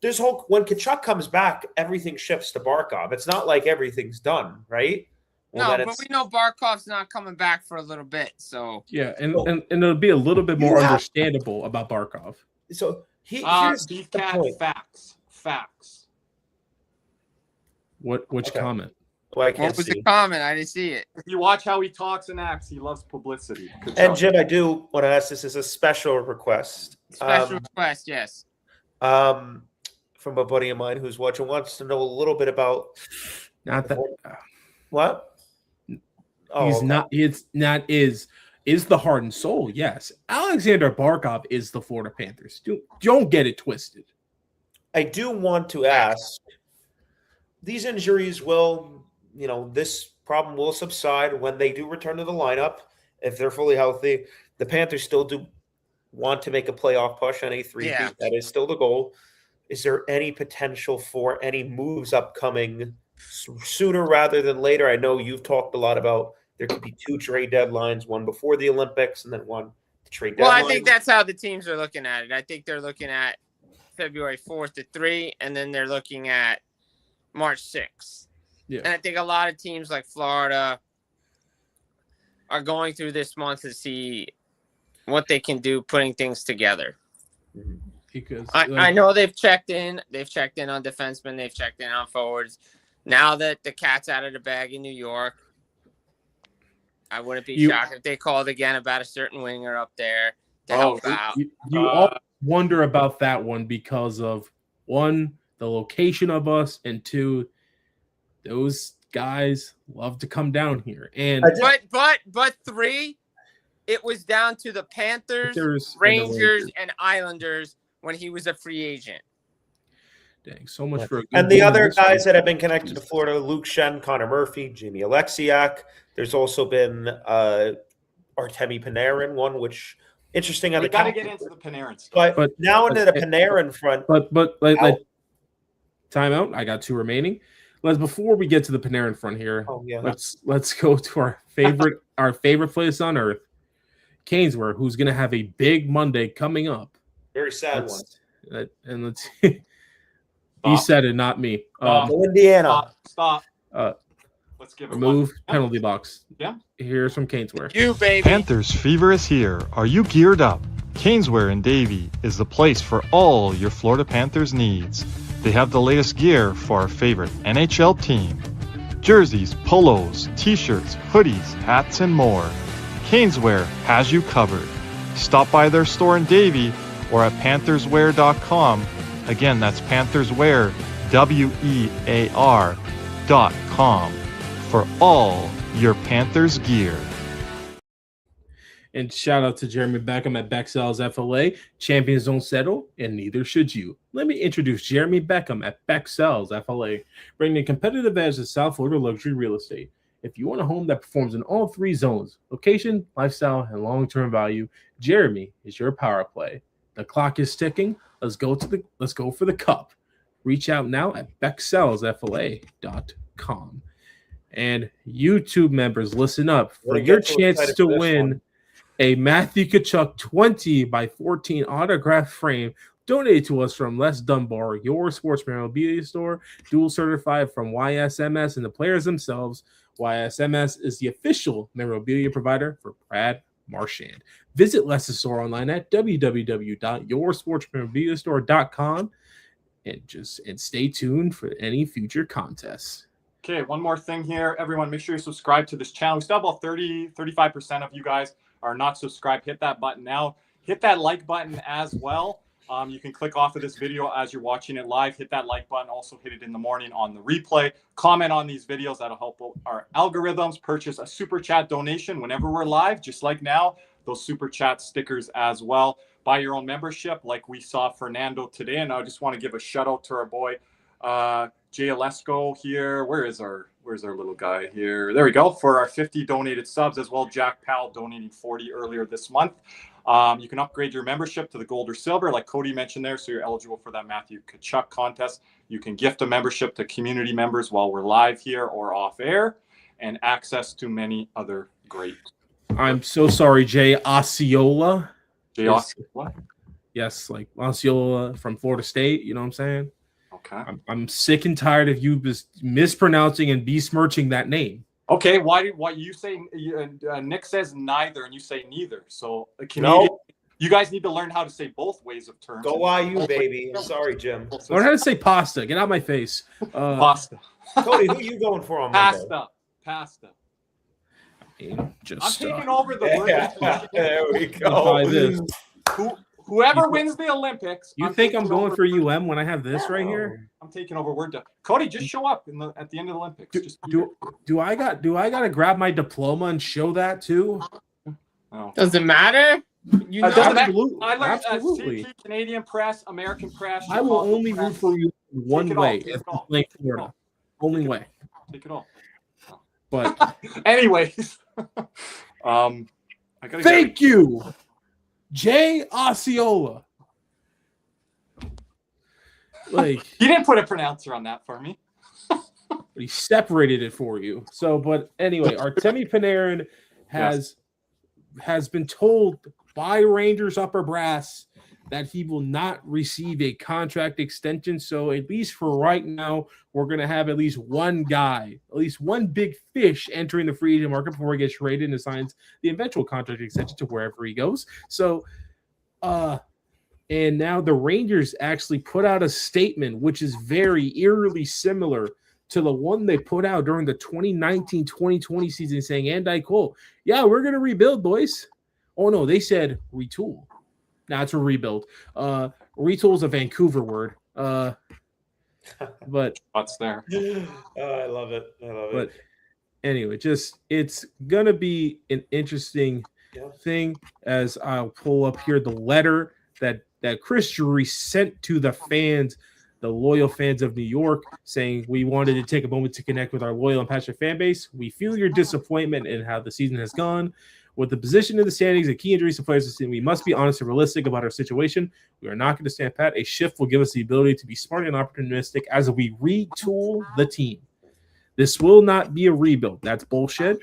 Tkachuk comes back, everything shifts to Barkov. It's not like everything's done, right? No, but we know Barkov's not coming back for a little bit. So yeah, and it'll be a little bit more understandable about Barkov. So here's the point. Facts. Which comment? Well, I can't what was see. the comment? I didn't see it. If you watch how he talks and acts, he loves publicity. Good And job. Jim, I do want to ask this as a special request. Special request, yes. From a buddy of mine who's watching, wants to know a little bit about Not that what? Oh, he's okay. not. It's not is the heart and soul. Yes, Alexander Barkov is the Florida Panthers. Don't get it twisted. I do want to ask. These injuries will, this problem will subside when they do return to the lineup. If they're fully healthy, the Panthers still do want to make a playoff push on a 3-peat. Yeah. That is still the goal. Is there any potential for any moves upcoming sooner rather than later? I know you've talked a lot about there could be 2 trade deadlines, one before the Olympics and then one to trade deadline. Well, I think that's how the teams are looking at it. I think they're looking at February 4th at 3, and then they're looking at March 6th. Yeah. And I think a lot of teams like Florida are going through this month to see what they can do putting things together. Because I know they've checked in. They've checked in on defensemen. They've checked in on forwards. Now that the cat's out of the bag in New York, I wouldn't be shocked if they called again about a certain winger up there to help out. You all wonder about that one because of 1, the location of us, and 2, those guys love to come down here. And But 3, it was down to the Panthers, Rangers, and Islanders when he was a free agent. Dang, so much for a good and the win other this guys week. that have been connected to Florida: Luke Shen, Connor Murphy, Jamie Alexiak. There's also been Artemi Panarin, one which interesting on We the got to cap- get into the Panarin stuff. But now into the Panarin front. But time out. I got 2 remaining. Before we get to the Panarin front here, let's go to our favorite place on earth, Canesware, who's going to have a big Monday coming up. Very sad one. And let's. He said it, not me. Indiana. Stop. Let's give it Remove one. penalty box. Yeah. Here's from Canesware. You, baby. Panthers fever is here. Are you geared up? Canesware in Davie is the place for all your Florida Panthers needs. They have the latest gear for our favorite NHL team. Jerseys, polos, t-shirts, hoodies, hats, and more. Canesware has you covered. Stop by their store in Davie or at pantherswear.com. Again, that's pantherswear, WEAR.com for all your Panthers gear. And shout out to Jeremy Beckham at Bexcel's FLA. Champions don't settle, and neither should you. Let me introduce Jeremy Beckham at Bexcel's FLA, bringing a competitive edge to South Florida luxury real estate. If you want a home that performs in all three zones, location, lifestyle, and long-term value, Jeremy is your power play. The clock is ticking. Let's go for the cup. Reach out now at BeckSellsFLA.com. And YouTube members, listen up for your chance to win a Matthew Tkachuk 20x14 autograph frame donated to us from Les Dunbar, your sports memorabilia store, dual certified from YSMS and the players themselves. YSMS is the official memorabilia provider for Brad Marchand. Visit Les' store online at www.yoursportsmemorabiliastore.com and stay tuned for any future contests. Okay, one more thing here. Everyone, make sure you subscribe to this channel. We still have about 35% of you guys are not subscribed. Hit that button now. Hit that like button as well. You can click off of this video as you're watching it live. Hit that like button. Also hit it in the morning on the replay. Comment on these videos. That'll help our algorithms. Purchase a super chat donation whenever we're live, just like now. Those super chat stickers as well. Buy your own membership like we saw Fernando today. And I just want to give a shout out to our boy Jay Alesko here. Where's our little guy here? There we go. For our 50 donated subs, as well. Jack Powell donating 40 earlier this month. You can upgrade your membership to the gold or silver, like Cody mentioned there, so you're eligible for that Matthew Tkachuk contest. You can gift a membership to community members while we're live here or off air, and access to many other great. I'm so sorry, Jay Osceola. Jay Osceola? Yes, like Osceola from Florida State. You know what I'm saying? Okay. I'm sick and tired of you mispronouncing and besmirching that name. Okay, why you say Nick says neither and you say neither? So you guys need to learn how to say both ways of terms. Go IU, baby. I'm sorry, Jim. Learn how to say pasta. Get out of my face. Pasta. Cody, who are you going for on Monday? Pasta. I'm taking over the word. There we go. Whoever wins the Olympics. You think I'm going for UM when I have this right here? I'm taking over word. Cody, just show up at the end of the Olympics. Do I got to grab my diploma and show that too? No. Does it matter? You know, Absolutely. I learned Absolutely. CT, Canadian press, American press. I will only root for you one way if I'm playing Florida. Only way. Take it all. But anyways, thank you, Jay Osceola. Like he didn't put a pronouncer on that for me. But he separated it for you. So, but anyway, Artemi Panarin has been told by Rangers upper brass that he will not receive a contract extension. So at least for right now, we're going to have at least one guy, at least one big fish entering the free agent market before he gets traded and signs the eventual contract extension to wherever he goes. So, and now the Rangers actually put out a statement, which is very eerily similar to the one they put out during the 2019-2020 season saying, and I quote, yeah, we're going to rebuild, boys. Oh, no, they said retool. Now it's a rebuild. Retool is a Vancouver word. But what's there? I love it. But anyway, it's going to be an interesting thing as I'll pull up here the letter that Chris Drury sent to the fans, the loyal fans of New York, saying we wanted to take a moment to connect with our loyal and passionate fan base. We feel your disappointment in how the season has gone. With the position in the standings and key injuries to players, we must be honest and realistic about our situation. We are not going to stand pat. A shift will give us the ability to be smart and opportunistic as we retool the team. This will not be a rebuild. That's bullshit.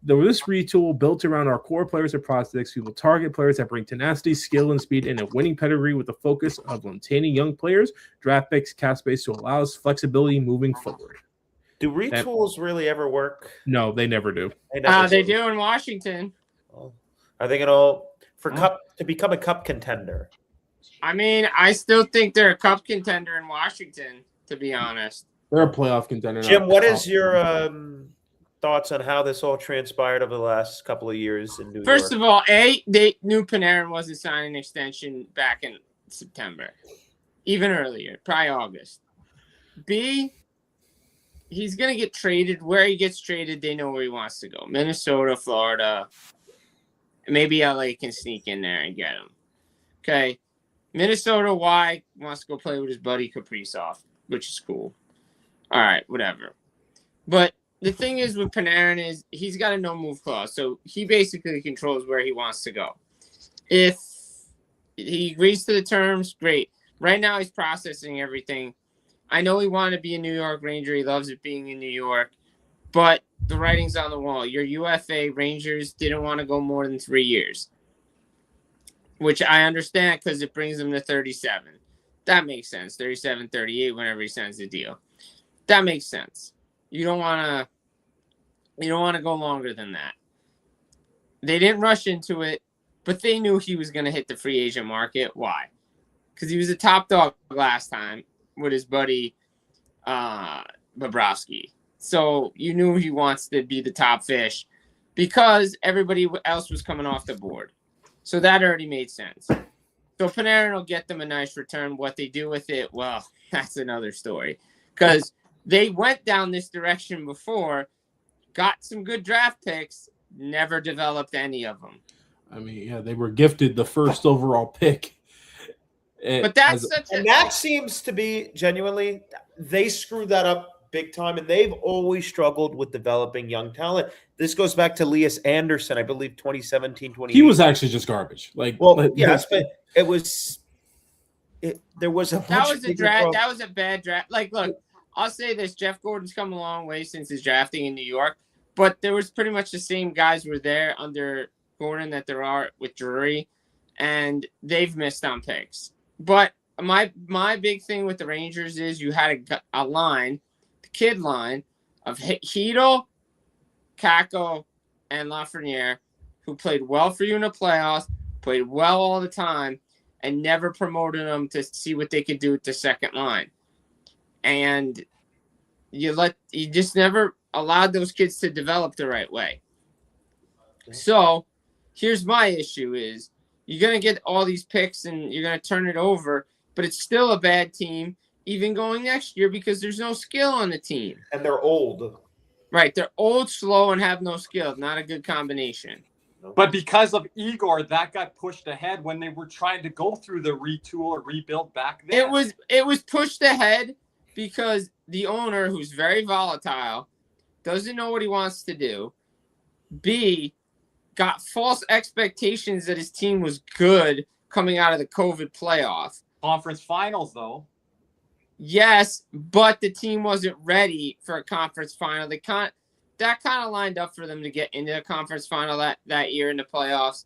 This retool built around our core players and prospects. We will target players that bring tenacity, skill, and speed, and a winning pedigree with the focus of obtaining young players, draft picks, cap space to allow us flexibility moving forward. Do retools really ever work? No, they never do. They do in Washington. Are they going to become a cup contender? I mean, I still think they're a cup contender in Washington, to be honest. They're a playoff contender. Jim, what is your thoughts on how this all transpired over the last couple of years in New York? First of all, they knew Panarin wasn't signing an extension back in September, even earlier, probably August. B, he's going to get traded. Where he gets traded, they know where he wants to go. Minnesota, Florida. Maybe LA can sneak in there and get him. Okay. Minnesota, why? Wants to go play with his buddy Kaprizov, which is cool. All right, whatever. But the thing is with Panarin is he's got a no move clause, so he basically controls where he wants to go. If he agrees to the terms, great. Right now he's processing everything. I know he wanted to be a New York Ranger. He loves it being in New York, but the writing's on the wall. Your UFA Rangers didn't want to go more than 3 years, which I understand because it brings him to 37. That makes sense. 37, 38 whenever he signs the deal. That makes sense. You don't want to go longer than that. They didn't rush into it, but they knew he was going to hit the free agent market. Why? Because he was a top dog last time with his buddy Bobrovsky. So you knew he wants to be the top fish because everybody else was coming off the board. So that already made sense. So Panarin will get them a nice return. What they do with it, well, that's another story. Because they went down this direction before, got some good draft picks, never developed any of them. I mean, yeah, they were gifted the first overall pick. But that's that seems to be genuinely, they screwed that up big time, and they've always struggled with developing young talent. This goes back to Elias Anderson, I believe 2017, 2018. He was actually just garbage. Yes, but there was a that was a bad draft. Like, look, I'll say this: Jeff Gordon's come a long way since his drafting in New York, but there was pretty much the same guys were there under Gordon that there are with Drury, and they've missed on picks. But my big thing with the Rangers is you had a line, the kid line of Hedel, Kakko, and Lafreniere, who played well for you in the playoffs, played well all the time, and never promoted them to see what they could do with the second line. And you just never allowed those kids to develop the right way. Okay. So here's my issue is you're going to get all these picks and you're going to turn it over, but it's still a bad team even going next year because there's no skill on the team. And they're old. Right. They're old, slow, and have no skill. Not a good combination. But because of Igor, that got pushed ahead when they were trying to go through the retool or rebuild back then. It was pushed ahead because the owner, who's very volatile, doesn't know what he wants to do. B, got false expectations that his team was good coming out of the COVID playoff. Conference finals, though. Yes, but the team wasn't ready for a conference final. That kind of lined up for them to get into a conference final that year in the playoffs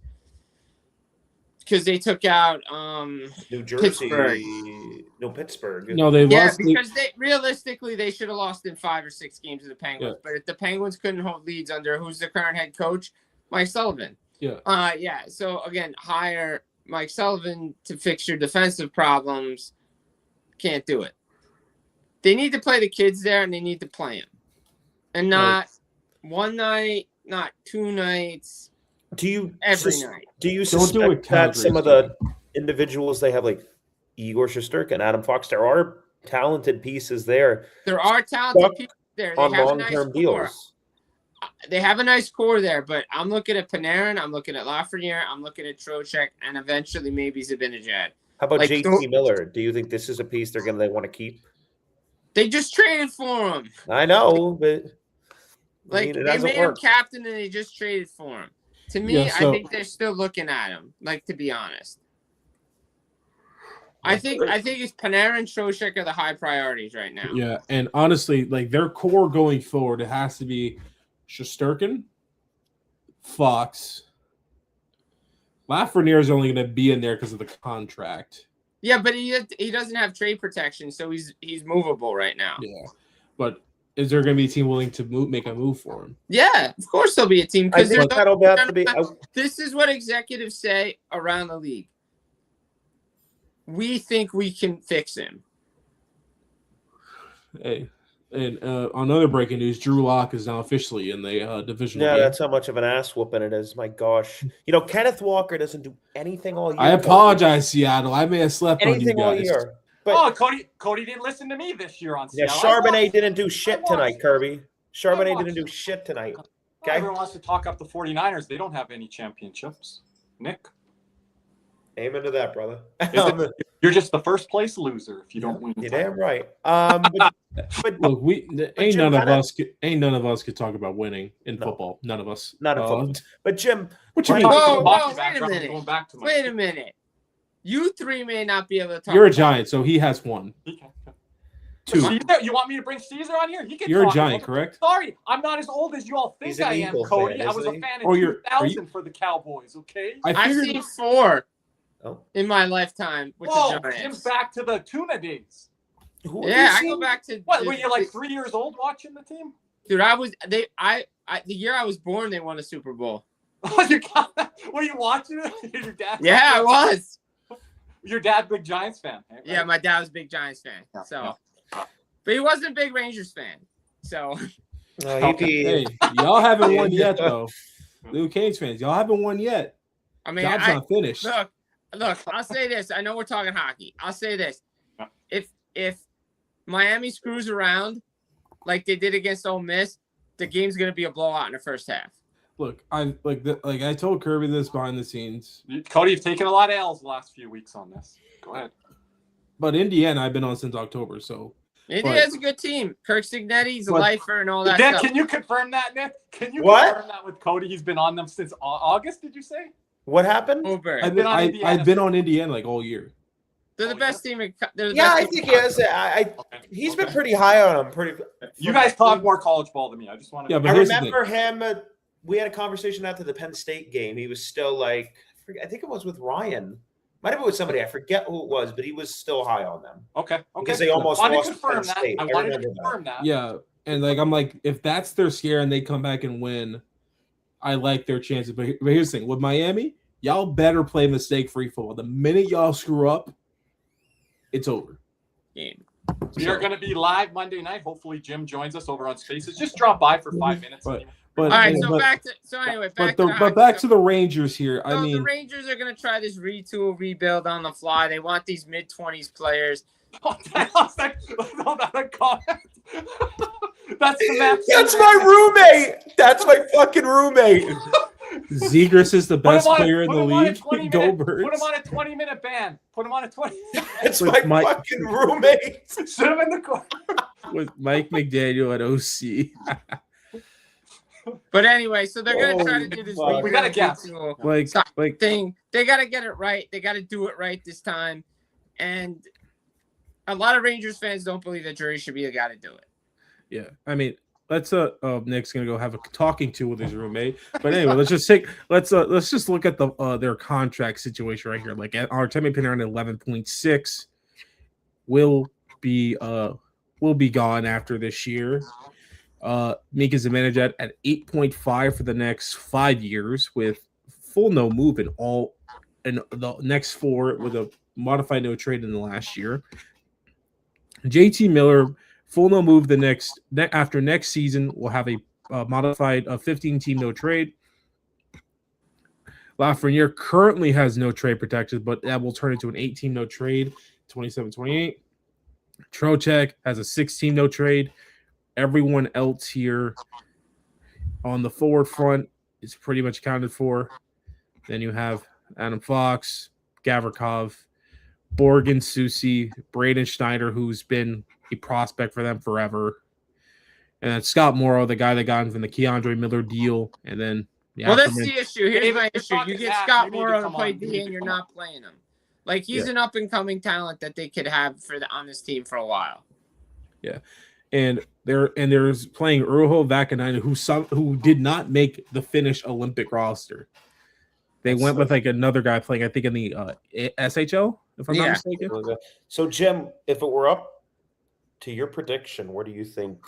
because they took out New Jersey, Pittsburgh. No, they lost. Because realistically they should have lost in 5 or 6 games to the Penguins. Yeah. But if the Penguins couldn't hold leads under who's the current head coach, Mike Sullivan. Yeah. So again, hire Mike Sullivan to fix your defensive problems. Can't do it. They need to play the kids there, and they need to play them, and not one night, not 2 nights. Every night? Do you suspect that some of the individuals they have, like Igor Shesterkin, Adam Fox, there are talented pieces there. There are talented pieces there. They on have long-term deals. They have a nice core there, but I'm looking at Panarin, I'm looking at Lafreniere, I'm looking at Trocheck, and eventually maybe Zibanejad. How about JT Miller? Do you think this is a piece they want to keep? They just traded for him. I know, but they made him captain and they just traded for him. To me, I think they're still looking at him. Like, to be honest, I think it's Panarin, Trocheck are the high priorities right now. Yeah, and honestly, like their core going forward, it has to be Shesterkin, Fox. Lafreniere is only going to be in there because of the contract. Yeah, but he doesn't have trade protection, so he's movable right now. Yeah, but is there going to be a team willing to make a move for him? Yeah, of course there'll be a team. This is what executives say around the league. We think we can fix him. Hey, and on other breaking news, Drew Lock is now officially in the divisional game. That's how much of an ass whooping it is. My gosh. Kenneth Walker doesn't do anything all year. I apologize, Seattle. I may have slept on you guys. All year. But, Cody didn't listen to me this year on Seattle. Yeah, Charbonnet didn't do shit tonight, Kirby. Charbonnet didn't do shit tonight. Okay? Everyone wants to talk up the 49ers. They don't have any championships. Nick? Amen to that, brother. You're just the first place loser if you don't win. You're damn right. But Look, ain't Jim, none of us could talk about winning in football. None of us. not a football. But Jim, What you why mean? don't Whoa, you- whoa, Hockey wait a backdrop, I'm minute. going back to my Wait a minute. You three may not be able to talk. You're a about- Giant, so he has one. Two. Caesar, you want me to bring Caesar on here? He can You're a talk Giant, about it. correct? Sorry, I'm not as old as you all think He's an I am, Eagle Cody. fan, I was a isn't he? fan in Or you're- 2000 for the Cowboys, okay? I I've figured. seen 4 Oh. in my lifetime with Whoa, the Jim's Giants. back to the tuna days. Who have Yeah, you I seen? go back to What, were you like 3 years old watching the team? dude. The year I was born, they won a Super Bowl. Oh, you got that? Were you watching it? Your dad? Yeah, I was. Your dad, big Giants fan. Right? Yeah, my dad was a big Giants fan. Yeah, So, but he wasn't a big Rangers fan. So, He'd be- Hey, y'all haven't won yet, though. Luke Canes fans, y'all haven't won yet. I mean, Job's not finished. look. I'll say this. I know we're talking hockey. I'll say this. If Miami screws around like they did against Ole Miss, the game's gonna be a blowout in the first half. Look, I told Kirby this behind the scenes, Cody, you've taken a lot of L's the last few weeks on this. Go ahead. but Indiana I've been on since October, so Indiana's a good team. Kirk Signetti's a but- lifer and all that Nick, stuff. can you confirm that, Nick? Can you What? confirm that with Cody? He's been on them since August, did you say? What happened? Over. I've been on Indiana. I've been on Indiana like all year. They're the best team. They're the Yeah, best I team think in he has. He's been pretty high on him. You guys talk more college ball than me. I just want to. Yeah, but I here's the remember him. We had a conversation after the Penn State game. He was still like, I think it was with Ryan. Might have been with somebody. I forget who it was, but he was still high on them Okay. because they almost I wanted lost to to confirm Penn that. State. I I wanted to remember that. confirm that. Yeah, and like I'm like, if that's their scare and they come back and win, I like their chances. But here's the thing: with Miami, y'all better play mistake-free football. The minute y'all screw up, it's over. game. We are going to be live Monday night. Hopefully, Jim joins us over on Spaces. Just drop by for 5 minutes. But All right, but, back to the Rangers here. I So mean, the Rangers are going to try this rebuild on the fly. They want these mid-20s players. That's a comment. That's the match. That's my roommate. That's my fucking roommate. Zegras is the best player in the league. Go Birds. Put him on a 20-minute ban. Put him on a 20. That's With my Mike- fucking roommate. Sit him in the corner. with Mike McDaniel at OC. But anyway, so they're going to try to Holy do this fuck. We gotta guess. Like thing. They got to get it right. They got to do it right this time. And a lot of Rangers fans don't believe that Drury should be the guy to do it. yeah. I mean, let's Nick's gonna go have a talking to with his roommate. But anyway, let's just look at the their contract situation right here. Like Artemi Panarin at 11.6 will be gone after this year. Mika Zibanejad at 8.5 for the next 5 years with full no move in the next 4 with a modified no trade in the last year. JT Miller full no move after next season. We'll have a modified 15-team no trade. Lafreniere currently has no trade protection, but that will turn into an 8-team no trade, 27-28. Trocheck has a 6-team no trade. Everyone else here on the forward front is pretty much accounted for. Then you have Adam Fox, Gavrikov, Borgen, Susi, Braden Schneider, who's been a prospect for them forever. And then Scott Morrow, the guy that got him from the Keandre Miller deal. And then Well, that's the issue. Here's David, my you're issue. You talking get Zach, Scott you need to Morrow to come play on. You D need and to you're come not playing him. Like he's an up and coming talent that they could have on this team for a while. Yeah. And there's playing Urho Vakanainen, who did not make the Finnish Olympic roster. They went with like another guy playing, I think, in the SHL, if I'm not mistaken. So, Jim, if it were up to your prediction, where do you think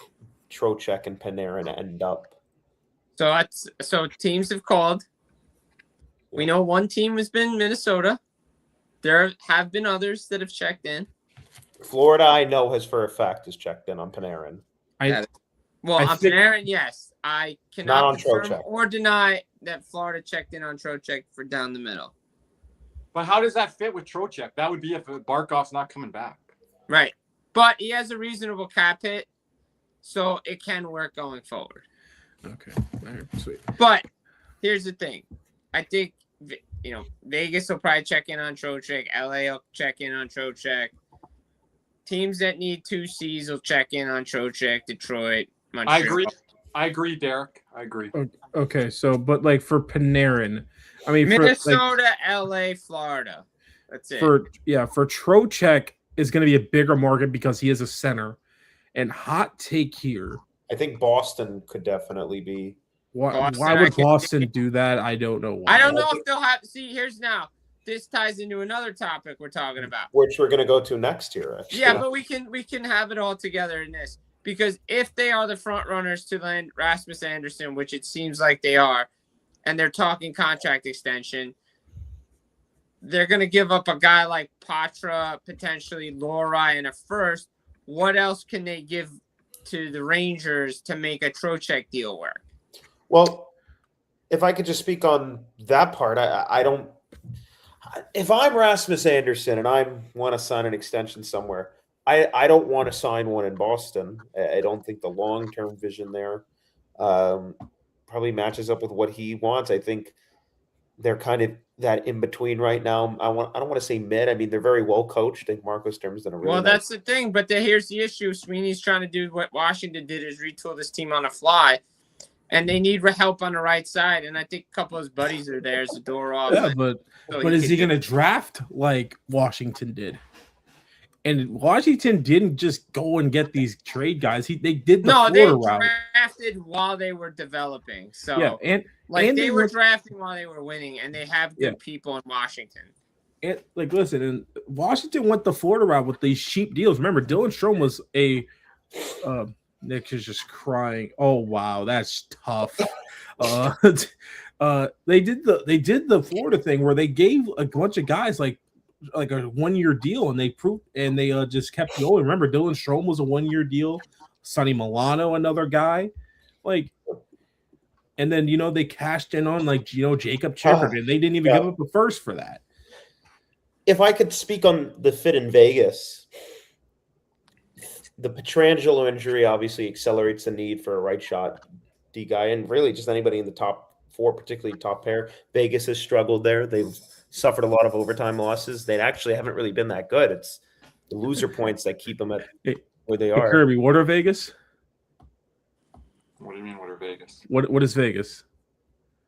Trocheck and Panarin end up? So teams have called. We know one team has been Minnesota. There have been others that have checked in. Florida, I know, has for a fact has checked in on Panarin. On Panarin, yes. I Not cannot on confirm Trocheck. or deny that Florida checked in on Trocheck for down the middle. But how does that fit with Trocheck? That would be if Barkov's not coming back. Right. But he has a reasonable cap hit, so it can work going forward. Okay. All right, sweet. But here's the thing. I think, Vegas will probably check in on Trocheck. LA will check in on Trocheck. teams that need 2 C's will check in on Trocheck, Detroit, Montreal. I agree, Derek. I agree. Okay, so but like for Panarin, I mean Minnesota, LA, Florida. That's it. for Trocheck is going to be a bigger market because he is a center. And hot take here. I think Boston could definitely be. Why would Boston do that? I don't know why. I don't know if they'll have. See, here's now. This ties into another topic we're talking about, which we're going to go to next year. Actually. Yeah, but we can have it all together in this, because if they are the front runners to land Rasmus Anderson, which it seems like they are, and they're talking contract extension, they're going to give up a guy like Patra, potentially Lohrei, and a first. What else can they give to the Rangers to make a Trocheck deal work? Well, if I could just speak on that part, I don't. If I'm Rasmus Anderson and I want to sign an extension somewhere, I don't want to sign one in Boston. I don't think the long-term vision there probably matches up with what he wants. I think they're kind of that in between right now. I don't want to say mid. I mean, they're very well coached. I think Marco Sturm's done a really that's the thing. But here's the issue. Sweeney's trying to do what Washington did, is retool this team on the fly, and they need help on the right side. And I think a couple of his buddies are there. Zadorov. Yeah, but is he going to draft like Washington did? And Washington didn't just go and get these trade guys. They did the Florida route. They drafted while they were developing. So yeah, and they were drafting while they were winning, and they have good people in Washington. And listen, and Washington went the Florida route with these cheap deals. Remember, Dylan Strome was a Nick is just crying. Oh wow, that's tough. They did the Florida thing where they gave a bunch of guys like a 1-year deal, and they just kept going. Remember, Dylan Strome was a 1-year deal. Sonny Milano, another guy, and then they cashed in on Jacob Chikrin, and they didn't even give up a first for that. If I could speak on the fit in Vegas, the Pietrangelo injury obviously accelerates the need for a right shot D guy, and really just anybody in the top 4, particularly top pair. Vegas has struggled there. They've suffered a lot of overtime losses. They actually haven't really been that good. It's the loser points that keep them at where they are. Kirby, what are Vegas? What do you mean, what are Vegas? What is Vegas?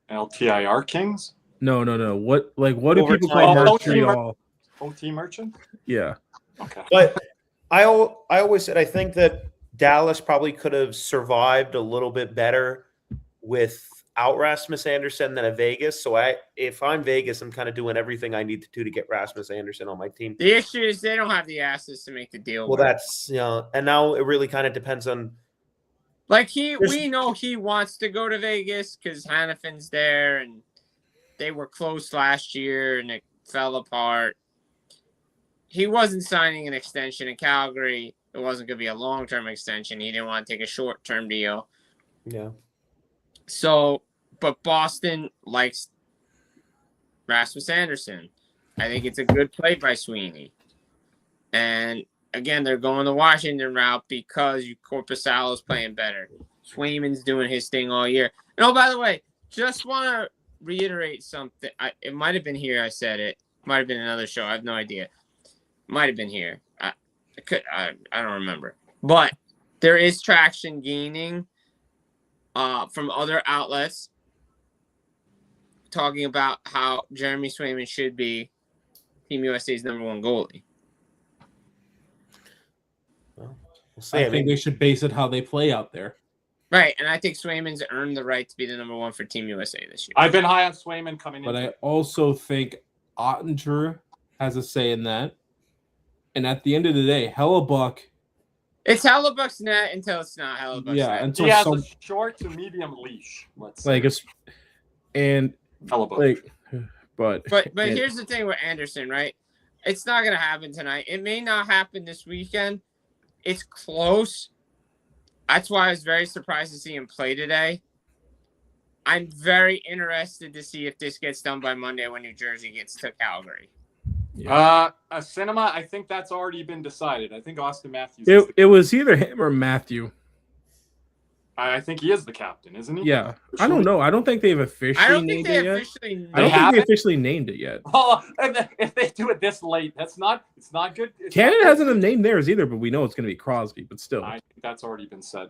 LTIR Kings? No. What do people call Montreal? OT Merchant? Yeah. Okay. But I always said I think that Dallas probably could have survived a little bit better without Rasmus Anderson than a Vegas. So if I'm Vegas, I'm kind of doing everything I need to do to get Rasmus Anderson on my team. The issue is they don't have the assets to make the deal. Well, that's and now it really kind of depends on. We know he wants to go to Vegas because Hannafin's there, and they were close last year, and it fell apart. He wasn't signing an extension in Calgary. It wasn't going to be a long-term extension. He didn't want to take a short-term deal. Yeah. So, but Boston likes Rasmus Anderson. I think it's a good play by Sweeney. And again, they're going the Washington route because Korpisalo's playing better. Swayman's doing his thing all year. And by the way, just want to reiterate something. It might have been here I said it. Might have been another show. I have no idea. Might have been here. I don't remember. But there is traction gaining from other outlets talking about how Jeremy Swayman should be Team USA's #1 goalie. Well, we'll see. I think they should base it how they play out there. Right, and I think Swayman's earned the right to be the #1 for Team USA this year. I've been high on Swayman coming in. But I also think Ottinger has a say in that. And at the end of the day, Hellebuck. It's Hellebuck's net until it's not Hellebuck's net. Until he has a short to medium leash. Let's say. Hellebuck. But here's the thing with Anderson, right? It's not going to happen tonight. It may not happen this weekend. It's close. That's why I was very surprised to see him play today. I'm very interested to see if this gets done by Monday when New Jersey gets to Calgary. Yeah. Cinema, I think that's already been decided. I think Austin Matthews. It was either him or Matthew. I think he is the captain, isn't he? Yeah, I don't know. I don't think they've officially I don't named think they it yet. officially. I don't think haven't? they officially named it yet. Oh, and if they do it this late, it's not good. It's Canada not hasn't named theirs either, but we know it's going to be Crosby. But still, I think that's already been said.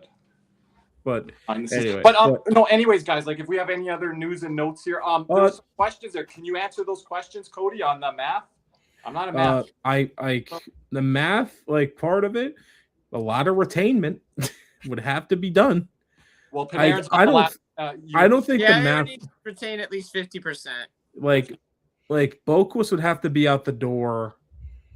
but Anyway, anyway, no. Anyways, guys, like if we have any other news and notes here, there's some questions there. Can you answer those questions, Cody, on the math? I'm not a math. the math like part of it, a lot of retainment would have to be done. Well, Panarin's I don't think Yeah, the math needs to retain at least 50%. like Boquist would have to be out the door.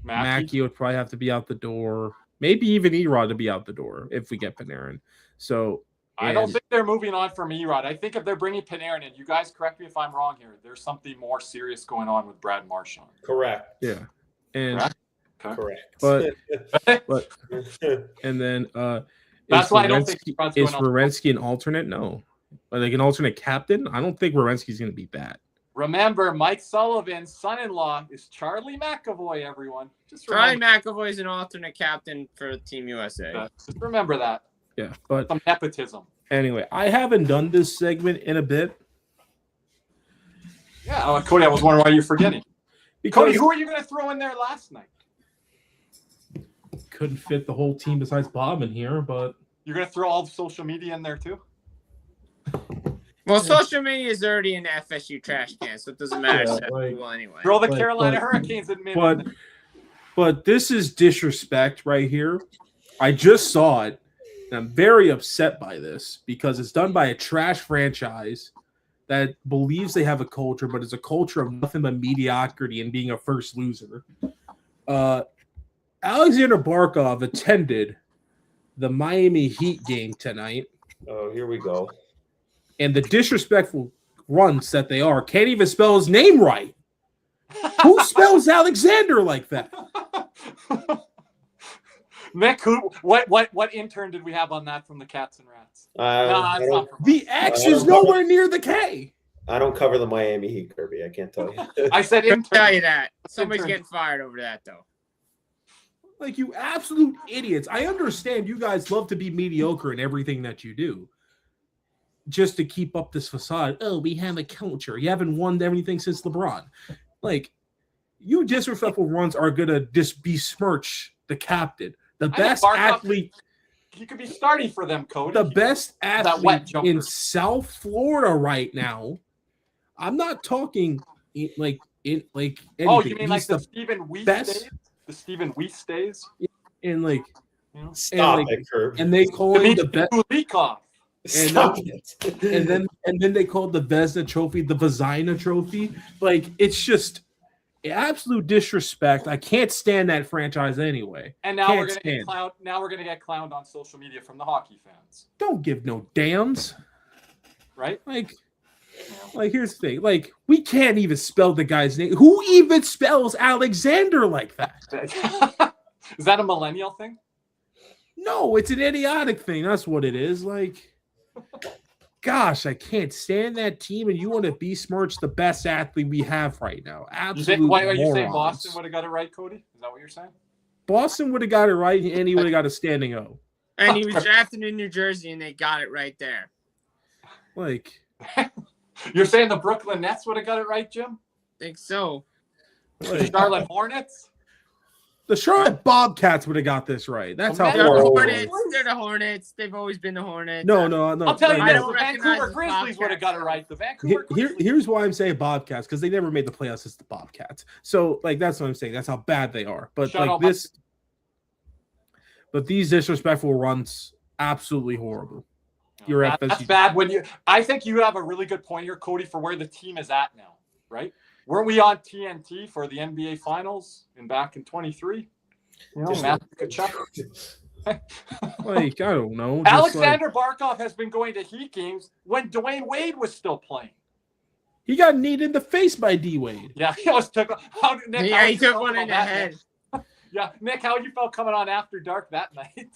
Mackey would probably have to be out the door. Maybe even Erod to be out the door if we get Panarin. So I don't think they're moving on from Erod. I think if they're bringing Panarin in, you guys correct me if I'm wrong here. There's something more serious going on with Brad Marchand. Correct. Yeah, and Correct. But and then that's why I don't think is Werenski an alternate? No, like an alternate captain. I don't think Werenski's going to be that. Remember, Mike Sullivan's son-in-law is Charlie McAvoy. Everyone, Charlie McAvoy is an alternate captain for Team USA. Just remember that. Yeah, but some nepotism. Anyway, I haven't done this segment in a bit. Yeah, Cody, I was wondering why you're forgetting. Cody, who are you going to throw in there last night? Couldn't fit the whole team besides Bob in here, but you're going to throw all the social media in there too? Well, social media is already in the FSU trash can, so it doesn't matter. Anyway. Throw the Carolina Hurricanes in mid. But this is disrespect right here. I just saw it, and I'm very upset by this because it's done by a trash franchise that believes they have a culture, but it's a culture of nothing but mediocrity and being a first loser. Alexander Barkov attended the Miami Heat game tonight. Oh, here we go. And the disrespectful runts that they are can't even spell his name right. Who spells Alexander like that? Nick, what intern did we have on that from the Cats and Rats? The X is nowhere near the K. I don't cover the Miami Heat, Kirby. I can't tell you. I said intern. I'll tell you that. Somebody's getting fired over that, though. Like, you absolute idiots. I understand you guys love to be mediocre in everything that you do. Just to keep up this facade. Oh, we have a culture. You haven't won everything since LeBron. Like, you disrespectful runs are going to besmirch the captain. The best athlete. He could be starting for them, Cody. The best athlete in South Florida right now. I'm not talking like anything. Oh, you mean like the Stephen Weiss days? The Stephen Weiss days? And like, stop it, Kirby. And they call him the best. And then they called the Vezina Trophy the Vezina Trophy. Like, it's just absolute disrespect. I can't stand that franchise anyway. And now we're gonna get clowned. Now we're gonna get clowned on social media from the hockey fans. Don't give no damns, right? Like here's the thing. Like, we can't even spell the guy's name. Who even spells Alexander like that? Is that a millennial thing? No, it's an idiotic thing. That's what it is. Like, gosh, I can't stand that team, and you want to besmirch the best athlete we have right now. Absolutely. Why are you saying Boston would have got it right, Cody? Is that what you're saying? Boston would have got it right, and he would have got a standing O. And he was drafted in New Jersey, and they got it right there. Like, you're saying the Brooklyn Nets would have got it right, Jim? Think so. The Charlotte Hornets? The Charlotte Bobcats would have got this right. That's how they're the Hornets. They've always been the Hornets. No. I'll tell you, the Vancouver Grizzlies would have got it right. The Vancouver Here's why I'm saying Bobcats, because they never made the playoffs as the Bobcats. So, like, that's what I'm saying. That's how bad they are. But but these disrespectful runs, absolutely horrible. That's bad when I think you have a really good point here, Cody, for where the team is at now, right? Weren't we on TNT for the NBA Finals back in 23? Matthew Tkachuk. Like, I don't know. Alexander Barkov has been going to Heat games when Dwayne Wade was still playing. He got kneed in the face by D Wade. Yeah, he took one in the head. Yeah, Nick, how you felt coming on After Dark that night?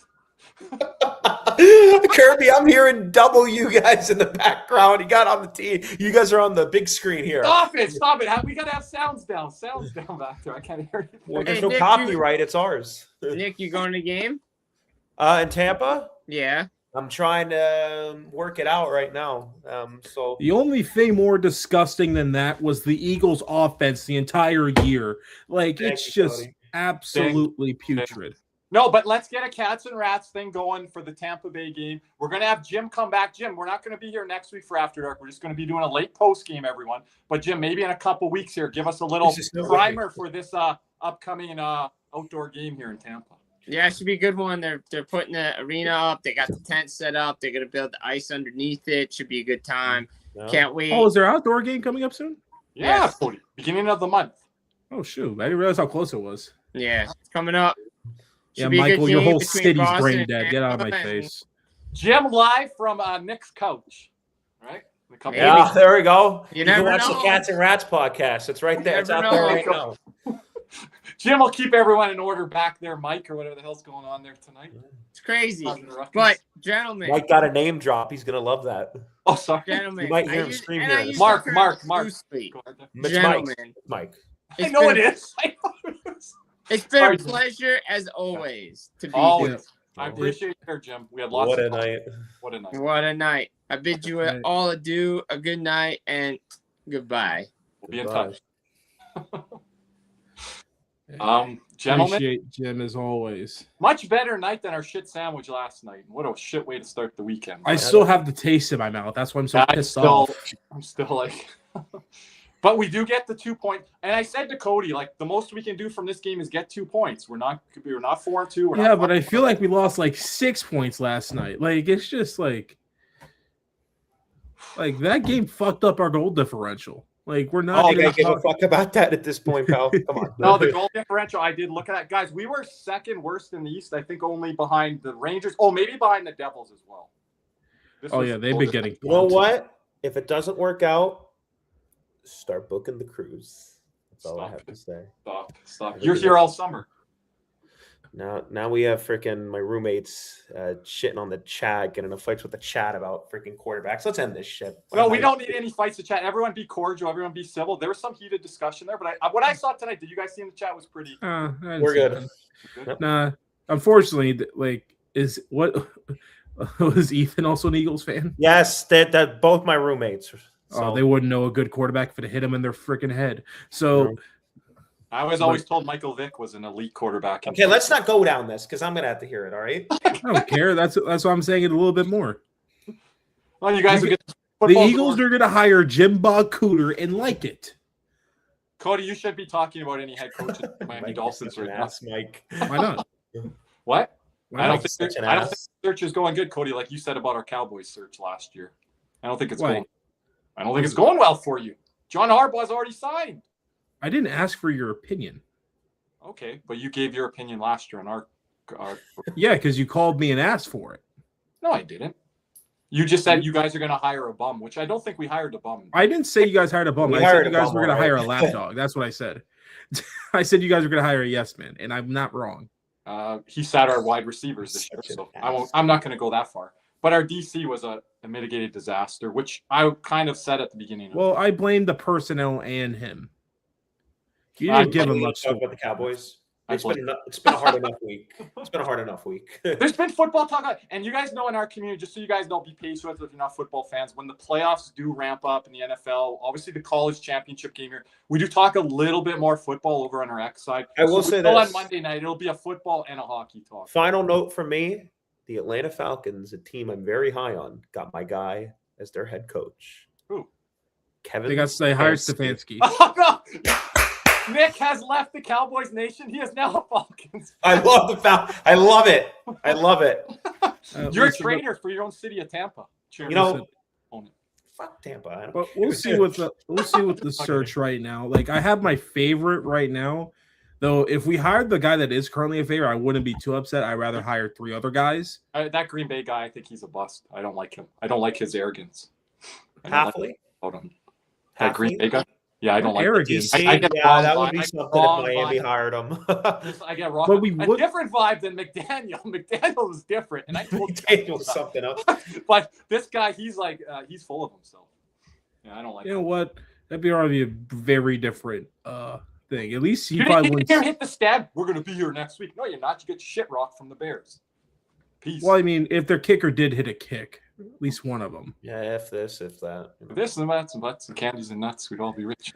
Kirby, I'm hearing double you guys in the background. You got on the team. You guys are on the big screen here. Stop it. We got to have sounds down back there. I can't hear you. Well, there's no copyright. It's ours. Nick, you going to the game? In Tampa? Yeah. I'm trying to work it out right now. So The only thing more disgusting than that was the Eagles' offense the entire year. Like, Thank it's you, just Cody. absolutely putrid. No, but let's get a Cats and Rats thing going for the Tampa Bay game. We're going to have Jim come back. Jim, we're not going to be here next week for After Dark. We're just going to be doing a late post game, everyone. But Jim, maybe in a couple weeks here, give us a little primer for this upcoming outdoor game here in Tampa. Yeah, it should be a good one. They're putting the arena up. They got the tent set up. They're going to build the ice underneath it. Should be a good time. No. Can't wait. Oh, is there an outdoor game coming up soon? Yeah, Yes. Cody, beginning of the month. Oh, shoot. I didn't realize how close it was. Yeah, it's coming up. Yeah, Should be a good Michael, your game whole between city's Boston brain and dead. Get out of my Tampa, and face. Jim live from Nick's couch. Right? In a couple Yeah, weeks. there we go. You can never watch know. the Cats and Rats podcast. It's right there. It's never out there know. right now. Jim will keep everyone in order back there, Mike, or whatever the hell's going on there tonight. It's crazy. Causing a ruckus. But, gentlemen, Mike got a name drop. He's gonna love that. Oh, sorry. gentlemen, You might hear I him use- scream and here I in a use Mark, the Mark, term Mark. loosely. Go ahead there. It's Gentlemen, Mike. I it's know been- it is. I know it is. It's been Sorry, a Jim. pleasure, as always, to be Always. here. I appreciate you here, Jim. We had lots What of a night. What a night. What a night. I bid you Right. all adieu, a good night, and goodbye. We'll be in Goodbye. touch. Gentlemen, Appreciate Jim as always. much better night than our shit sandwich last night. What a shit way to start the weekend. I still have the taste in my mouth. That's why I'm so pissed off. I'm still like, but we do get the 2 point. And I said to Cody, like, the most we can do from this game is get 2 points. We're not 4-2. Yeah, but I feel like we lost like 6 points last night. Like, it's just like that game fucked up our goal differential. Like, we're not. I even gotta give a talking- fuck about that at this point, pal. Come on. No, the goal differential. I did look at that, guys. We were second worst in the East. I think only behind the Rangers. Oh, maybe behind the Devils as well. This Oh was yeah, the they've goal been getting. You know punked. what? If it doesn't work out, start booking the cruise. That's all I Stop have to say. Stop. You're here all summer. Now we have freaking my roommates shitting on the chat, getting in fights with the chat about freaking quarterbacks. Let's end this shit. No, we don't need any fights to chat. Everyone be cordial. Everyone be civil. There was some heated discussion there, but what I saw tonight, did you guys see in the chat was pretty. I didn't We're see good. that. Good. Nah, unfortunately, like, is what was Ethan also an Eagles fan? Yes, that both my roommates. Oh, they wouldn't know a good quarterback if it hit him in their freaking head. So I was always told Michael Vick was an elite quarterback. Okay, let's not go down this because I'm gonna have to hear it. All right. I don't care. That's why I'm saying it a little bit more. Well, you guys will get The Eagles are going to hire Jim Bob Cooter and like it. Cody, you should be talking about any head coaches in Miami Mike, Dolphins you're right such now. an ass, Mike. Why not? What? Why I don't not? think Such an I don't think ass. the search is going good, Cody. Like you said about our Cowboys search last year, I don't think it's Why? going. I don't think it's going well for you. John Harbaugh's already signed. I didn't ask for your opinion. Okay, but you gave your opinion last year on our Yeah, because you called me and asked for it. No, I didn't. You just said you guys are going to hire a bum, which I don't think we hired a bum. I didn't say you guys hired a bum. We I said hired you a guys bum, were going to all hire right. a lapdog. That's what I said. I said you guys were going to hire a yes man, and I'm not wrong. He sat our wide receivers this year, Such an so I'm not going to go that far. But our DC was a mitigated disaster, which I kind of said at the beginning. Well, I blame the personnel and him. You I didn't give him much. Talk about the Cowboys. I It's been a hard enough week. It's been a hard enough week. There's been football talk, and you guys know in our community, just so you guys know, be patient with it if you're not football fans. When the playoffs do ramp up in the NFL, obviously the college championship game here, we do talk a little bit more football over on our X side. I will say on this. Monday night, it'll be a football and a hockey talk. Final note from me: the Atlanta Falcons, a team I'm very high on, got my guy as their head coach. Who? Kevin. They hired Stefanski. Stefanski. Oh, no. Nick has left the Cowboys nation. He is now a Falcons. I love the Falcons. I love it. I love it. You're a Listen, trainer for your own city of Tampa. You know, Opponent. fuck Tampa. I don't But care. we'll see with the search right now. Like, I have my favorite right now. Though if we hired the guy that is currently a favorite, I wouldn't be too upset. I'd rather hire 3 other guys. That Green Bay guy, I think he's a bust. I don't like him. I don't like his arrogance. I don't like Halfley. about him. That Green Bay guy? Yeah, I don't like Arrogance. DC, I get yeah, wrong that vibe. would be I get something wrong if Miami vibe. hired him. I get wrong. But we a would- different vibe than McDaniel. McDaniel was different, and I told you Daniel something else. But this guy, he's like, he's full of himself. Yeah, I don't like. You know him. what? That'd be already a very different thing. At least he You probably didn't wouldn't. hear hit the stab. We're gonna be here next week. No, you're not. You get shit rocked from the Bears. Peace. Well, I mean, if their kicker did hit a kick, at least one of them. Yeah, if this, if that. If this and nuts and butts and candies and nuts, we'd all be rich.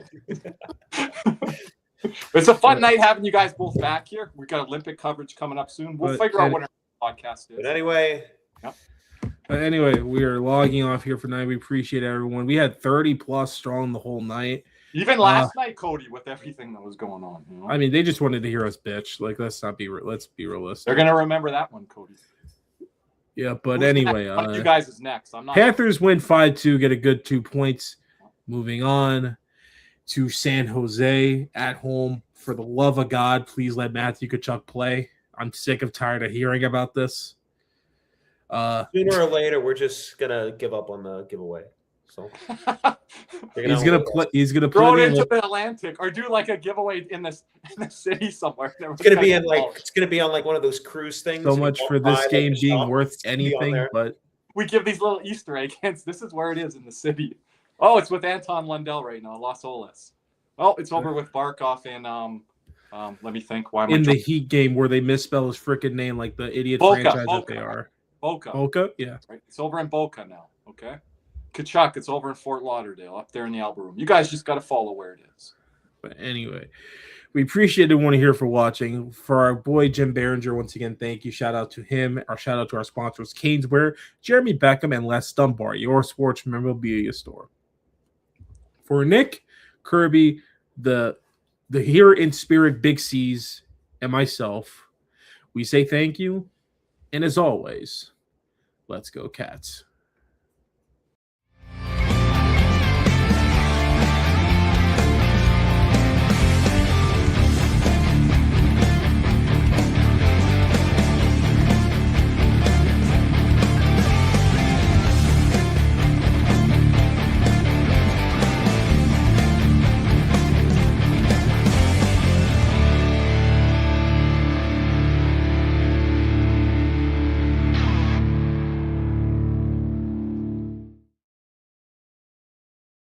It's a fun night having you guys both back here. We've got Olympic coverage coming up soon. We'll figure out what our podcast is. But anyway. Yep. Anyway, we are logging off here for tonight. We appreciate everyone. We had 30 plus strong the whole night. Even last night, Cody, with everything that was going on. You know? I mean, they just wanted to hear us bitch. Like, let's be realistic. They're gonna remember that one, Cody. Yeah, but anyway, you guys is next. I'm not. Panthers win 5-2, get a good 2 points. Moving on to San Jose at home. For the love of God, please let Matthew Tkachuk play. I'm sick of tired of hearing about this. Sooner or later, we're just gonna give up on the giveaway. So he's gonna play. He's gonna throw play it into the Atlantic or do like a giveaway in the city somewhere. It's gonna be in like it's gonna be on like one of those cruise things. So much for this game being worth anything, but we give these little Easter egg hints. This is where it is in the city. Oh, it's with Anton Lundell right now, Los Olas. Oh, it's over with Barkov and let me think. Why am in the Heat game where they misspell his freaking name like the idiot franchise that they are? Boca, yeah. Right. It's over in Boca now. Okay. Tkachuk, it's over in Fort Lauderdale, up there in the Alba Room. You guys just got to follow where it is. But anyway, we appreciate everyone here for watching. For our boy Jim Behringer, once again, thank you. Shout out to him. Our shout out to our sponsors, Caneswear, Jeremy Beckham, and Les Dunbar, your sports memorabilia store. For Nick, Kirby, the here in spirit Big C's, and myself, we say thank you. And as always, let's go Cats.